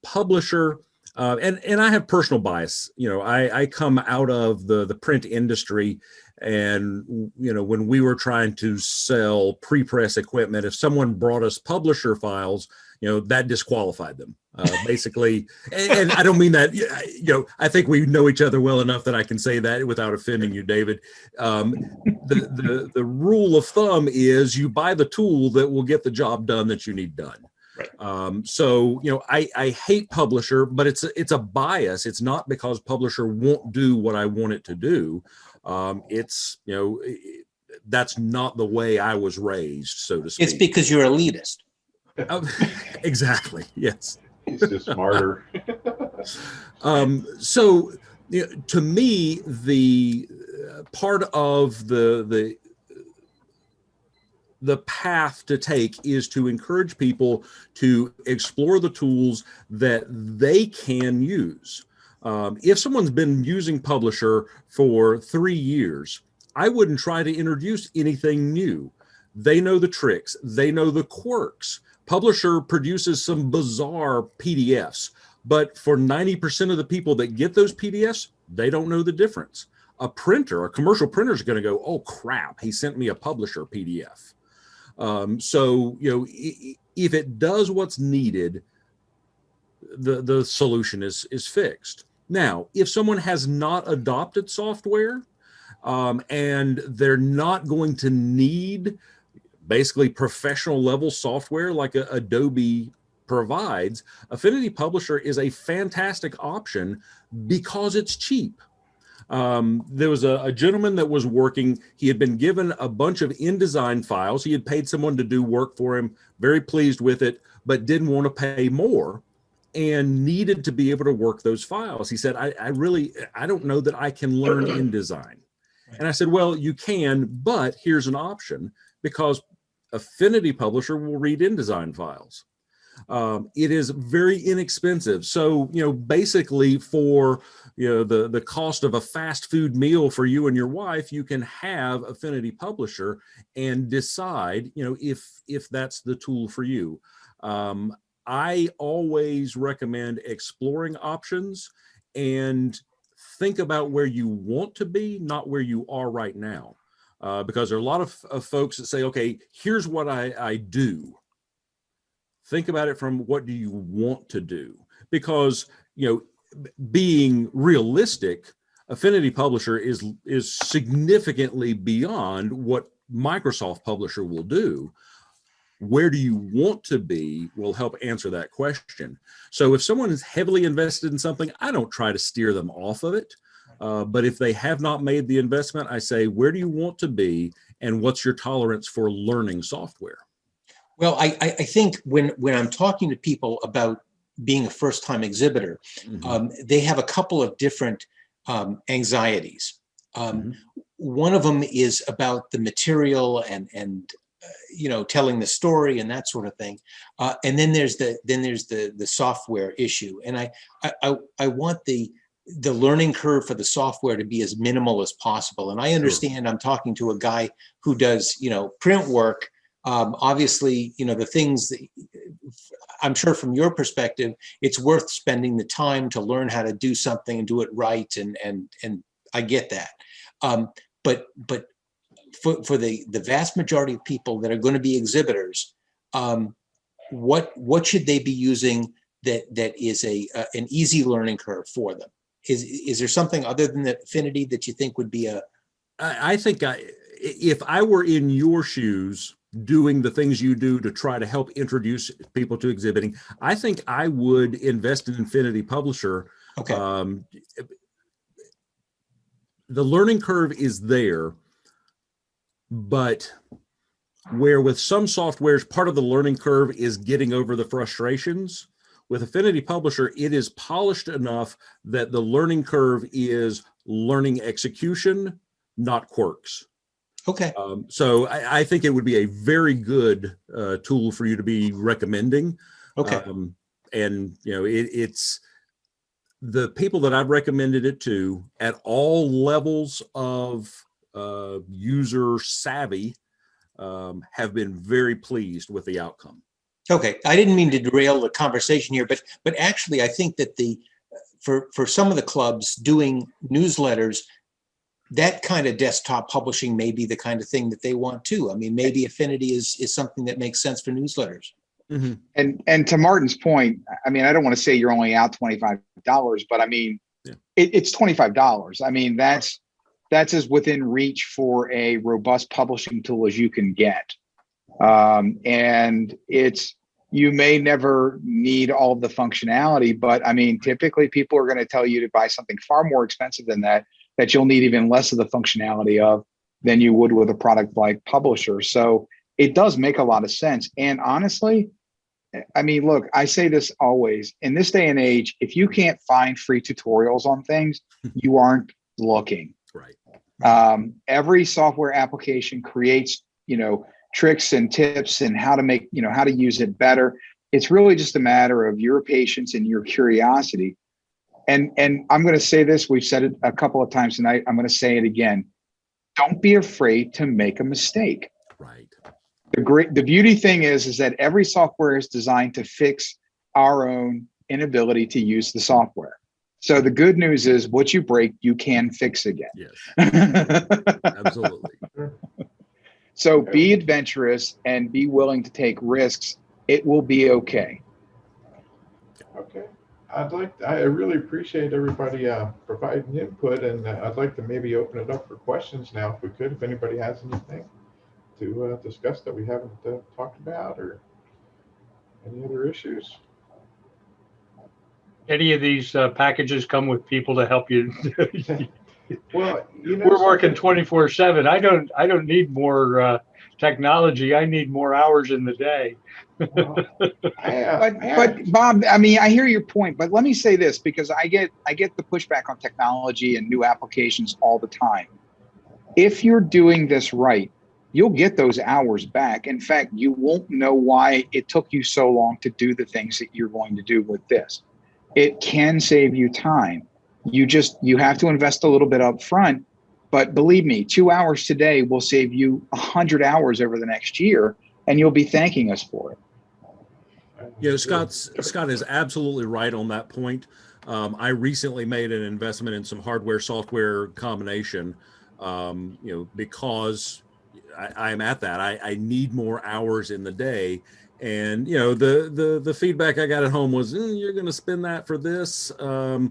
Publisher, And I have personal bias. You know, I come out of the print industry, and you know, when we were trying to sell pre-press equipment, if someone brought us publisher files, you know, that disqualified them. Basically, and I don't mean that. You know, I think we know each other well enough that I can say that without offending you, David. The rule of thumb is you buy the tool that will get the job done that you need done. Right. So, you know, I hate publisher, but it's a bias. It's not because publisher won't do what I want it to do. It's, you know, that's not the way I was raised, so to speak. It's because you're elitist. Exactly. Yes. He's just smarter. So, you know, to me, the part of the path to take is to encourage people to explore the tools that they can use. If someone's been using Publisher for 3 years, I wouldn't try to introduce anything new. They know the tricks. They know the quirks. Publisher produces some bizarre PDFs, but for 90% of the people that get those PDFs, they don't know the difference. A commercial printer is going to go, oh crap, he sent me a Publisher PDF. So, you know, if it does what's needed, the solution is fixed. Now, if someone has not adopted software, and they're not going to need basically professional level software like Adobe provides, Affinity Publisher is a fantastic option because it's cheap. There was a gentleman that was working. He had been given a bunch of InDesign files. He had paid someone to do work for him, very pleased with it, but didn't want to pay more and needed to be able to work those files. He said, I don't know that I can learn InDesign. And I said, well, you can, but here's an option, because Affinity Publisher will read InDesign files. It is very inexpensive. So, you know, basically for, you know, the cost of a fast food meal for you and your wife, you can have Affinity Publisher and decide, you know, if that's the tool for you. I always recommend exploring options and think about where you want to be, not where you are right now. Because there are a lot of folks that say, okay, here's what I do. Think about it from what do you want to do? Because, you know, being realistic, Affinity Publisher is significantly beyond what Microsoft Publisher will do. Where do you want to be will help answer that question. So if someone is heavily invested in something, I don't try to steer them off of it. But if they have not made the investment, I say, where do you want to be and what's your tolerance for learning software? Well, I think when I'm talking to people about being a first-time exhibitor, they have a couple of different anxieties. One of them is about the material and you know, telling the story and that sort of thing, and then there's the software issue. And I want the learning curve for the software to be as minimal as possible. And I understand I'm talking to a guy who does, you know, print work. Obviously, you know, the things that I'm sure from your perspective, it's worth spending the time to learn how to do something and do it right. And I get that. But for the vast majority of people that are going to be exhibitors, what should they be using that is an easy learning curve for them? Is there something other than the Affinity that you think would be I think if I were in your shoes doing the things you do to try to help introduce people to exhibiting, I think I would invest in Affinity Publisher. Okay. The learning curve is there, but where with some softwares, part of the learning curve is getting over the frustrations. With Affinity Publisher, it is polished enough that the learning curve is learning execution, not quirks. Okay. So I think it would be a very good tool for you to be recommending. Okay. And you know, it's the people that I've recommended it to at all levels of user savvy have been very pleased with the outcome. Okay, I didn't mean to derail the conversation here, but actually, I think that for some of the clubs doing newsletters, that kind of desktop publishing may be the kind of thing that they want too. I mean, maybe Affinity is something that makes sense for newsletters. Mm-hmm. And to Martin's point, I mean, I don't want to say you're only out $25, but I mean, it's $25. I mean, that's as within reach for a robust publishing tool as you can get. And you may never need all of the functionality, but I mean, typically people are going to tell you to buy something far more expensive than that you'll need even less of the functionality of than you would with a product like Publisher. So it does make a lot of sense. And honestly, I mean, look, I say this always, in this day and age, if you can't find free tutorials on things, you aren't looking. Right. Every software application creates, tricks and tips and how to make, how to use it better. It's really just a matter of your patience and your curiosity. And I'm going to say this, we've said it a couple of times tonight. I'm going to say it again. Don't be afraid to make a mistake. Right. The beauty thing is that every software is designed to fix our own inability to use the software. So the good news is what you break, you can fix again. Yes. Absolutely. So be adventurous and be willing to take risks. It will be okay. Okay. I really appreciate everybody providing input, and I'd like to maybe open it up for questions now, if we could, if anybody has anything to discuss that we haven't talked about, or any other issues. Any of these packages come with people to help you? Well, we're working 24/7. I don't need more technology. I need more hours in the day. Well, but Bob, I mean, I hear your point, but let me say this, because I get the pushback on technology and new applications all the time. If you're doing this right, you'll get those hours back. In fact, you won't know why it took you so long to do the things that you're going to do with this. It can save you time. You have to invest a little bit up front, but believe me, 2 hours today will save you 100 hours over the next year, and you'll be thanking us for it. Scott is absolutely right on that point. I recently made an investment in some hardware software combination, because I'm at that. I need more hours in the day. And, the feedback I got at home was, you're going to spend that for this. I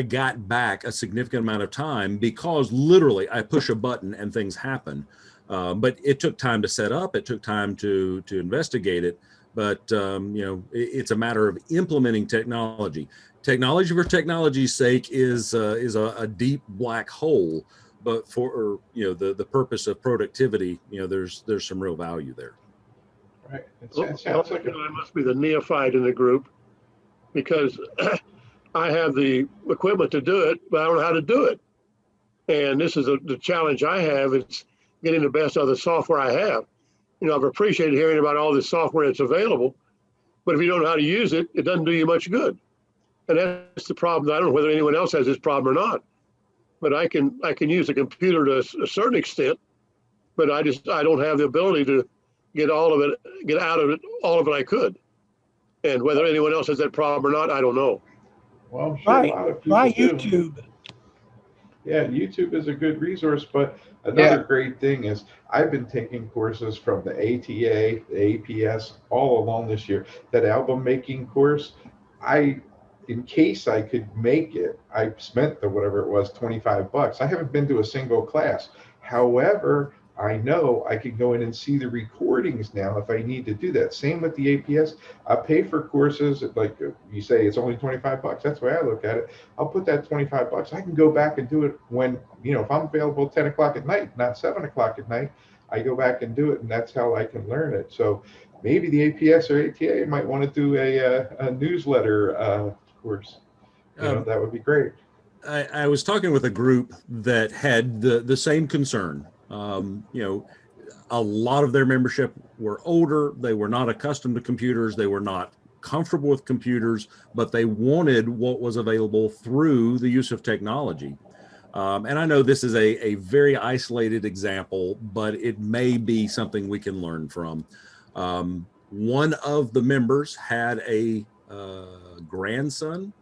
got back a significant amount of time because literally I push a button and things happen. But it took time to set up. It took time to investigate it. But, it's a matter of implementing technology. Technology for technology's sake is a deep black hole. But for the purpose of productivity, there's some real value there. Right. It sounds like I must be the neophyte in the group, because I have the equipment to do it, but I don't know how to do it. And this is the challenge I have. It's getting the best out of the software I have. I've appreciated hearing about all this software that's available, but if you don't know how to use it, it doesn't do you much good. And that's the problem. I don't know whether anyone else has this problem or not, but I can use a computer to a certain extent, but I don't have the ability to get out of it all of it I could. And whether anyone else has that problem or not, I don't know. Well, I'm sure a lot of people try do. YouTube. Yeah, YouTube is a good resource, but another great thing is I've been taking courses from the ATA, the APS all along this year. That album making course, in case I could make it, I spent whatever it was, $25. I haven't been to a single class. However, I know I can go in and see the recordings now if I need to do that. Same with the APS. I pay for courses, like you say, it's only $25. That's the way I look at it. I'll put that $25. I can go back and do it when, if I'm available 10 o'clock at night, not 7 o'clock at night, I go back and do it, and that's how I can learn it. So maybe the APS or ATA might want to do a newsletter course. That would be great. I was talking with a group that had the same concern. A lot of their membership were older. They were not accustomed to computers. They were not comfortable with computers, but they wanted what was available through the use of technology. And I know this is a very isolated example, but it may be something we can learn from. One of the members had a grandson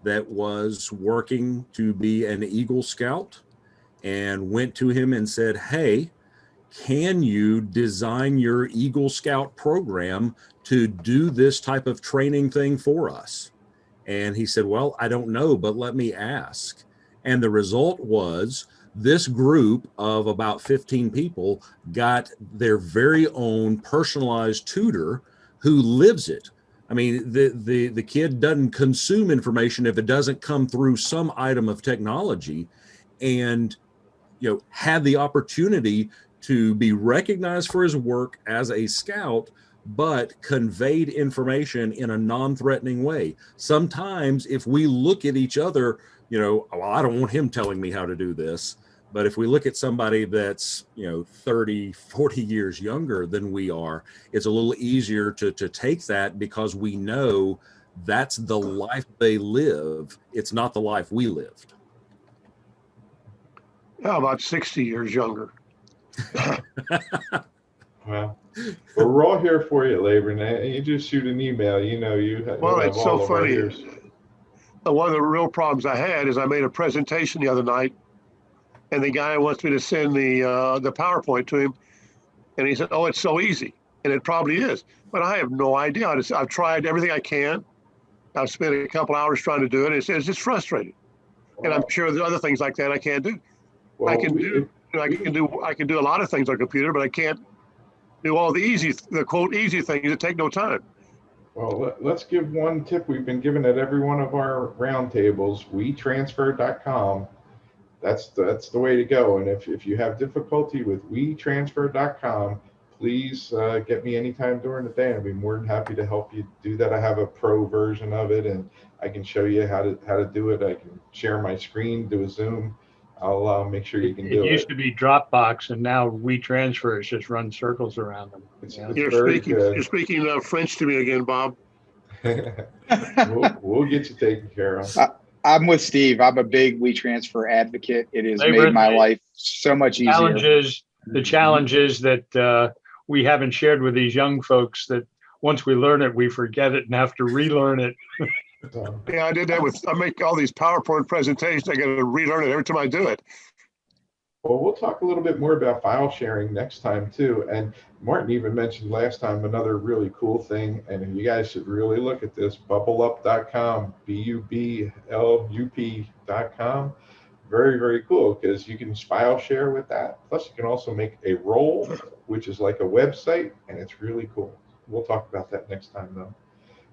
that was working to be an Eagle Scout, and went to him and said, "Hey, can you design your Eagle Scout program to do this type of training thing for us?" And he said, "Well, I don't know, but let me ask." And the result was this group of about 15 people got their very own personalized tutor who lives it. I mean, the kid doesn't consume information if it doesn't come through some item of technology, and had the opportunity to be recognized for his work as a scout, but conveyed information in a non-threatening way. Sometimes if we look at each other, well, I don't want him telling me how to do this. But if we look at somebody that's, 30, 40 years younger than we are, it's a little easier to take that, because we know that's the life they live. It's not the life we lived. How about 60 years younger? Well, we're all here for you, Labor. And you just shoot an email. You have Well, it's all so of our funny. ears. One of the real problems I had is I made a presentation the other night, and the guy wants me to send the PowerPoint to him, and he said, "Oh, it's so easy," and it probably is, but I have no idea. I've tried everything I can. I've spent a couple hours trying to do it. It's just frustrating, and I'm sure there's other things like that I can't do. Well, I can do a lot of things on a computer, but I can't do all the quote easy things that take no time. Well, let's give one tip we've been given at every one of our roundtables. WeTransfer.com. That's the way to go. And if you have difficulty with WeTransfer.com, please get me anytime during the day, and I'd be more than happy to help you do that. I have a pro version of it, and I can show you how to do it. I can share my screen, do a Zoom. I'll make sure you can do it. It used to be Dropbox, and now WeTransfer is just run circles around them. You're speaking French to me again, Bob. we'll get you taken care of. I'm with Steve. I'm a big WeTransfer advocate. It has made my life so much easier. The challenge is that we haven't shared with these young folks that once we learn it, we forget it and have to relearn it. Yeah, I did that I make all these PowerPoint presentations. I got to relearn it every time I do it. Well, we'll talk a little bit more about file sharing next time too. And Martin even mentioned last time another really cool thing, and you guys should really look at this, bubblup.com, BUBLUP.com. Very, very cool, because you can file share with that. Plus you can also make a roll, which is like a website, and it's really cool. We'll talk about that next time though.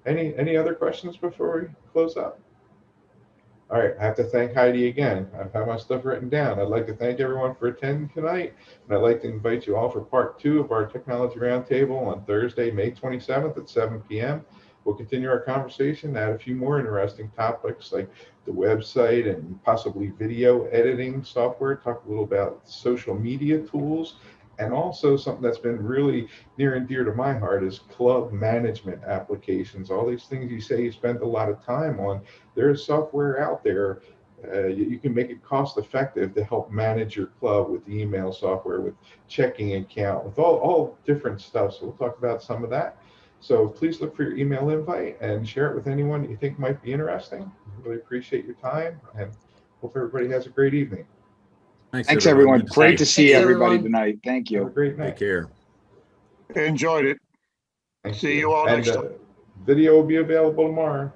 Any other questions before we close up? All right, I have to thank Heidi again. I've had my stuff written down. I'd like to thank everyone for attending tonight, and I'd like to invite you all for part 2 of our Technology Roundtable on Thursday, May 27th at 7 p.m. We'll continue our conversation, add a few more interesting topics like the website and possibly video editing software, talk a little about social media tools, and also something that's been really near and dear to my heart is club management applications. All these things you say you spend a lot of time on, there's software out there. You can make it cost effective to help manage your club with email software, with checking account, with all different stuff. So we'll talk about some of that. So please look for your email invite and share it with anyone that you think might be interesting. Really appreciate your time, and hope everybody has a great evening. Thanks everyone. Great to see everybody tonight. Thank you. Have a great night. Take care. Enjoyed it. See you all next time. Video will be available tomorrow.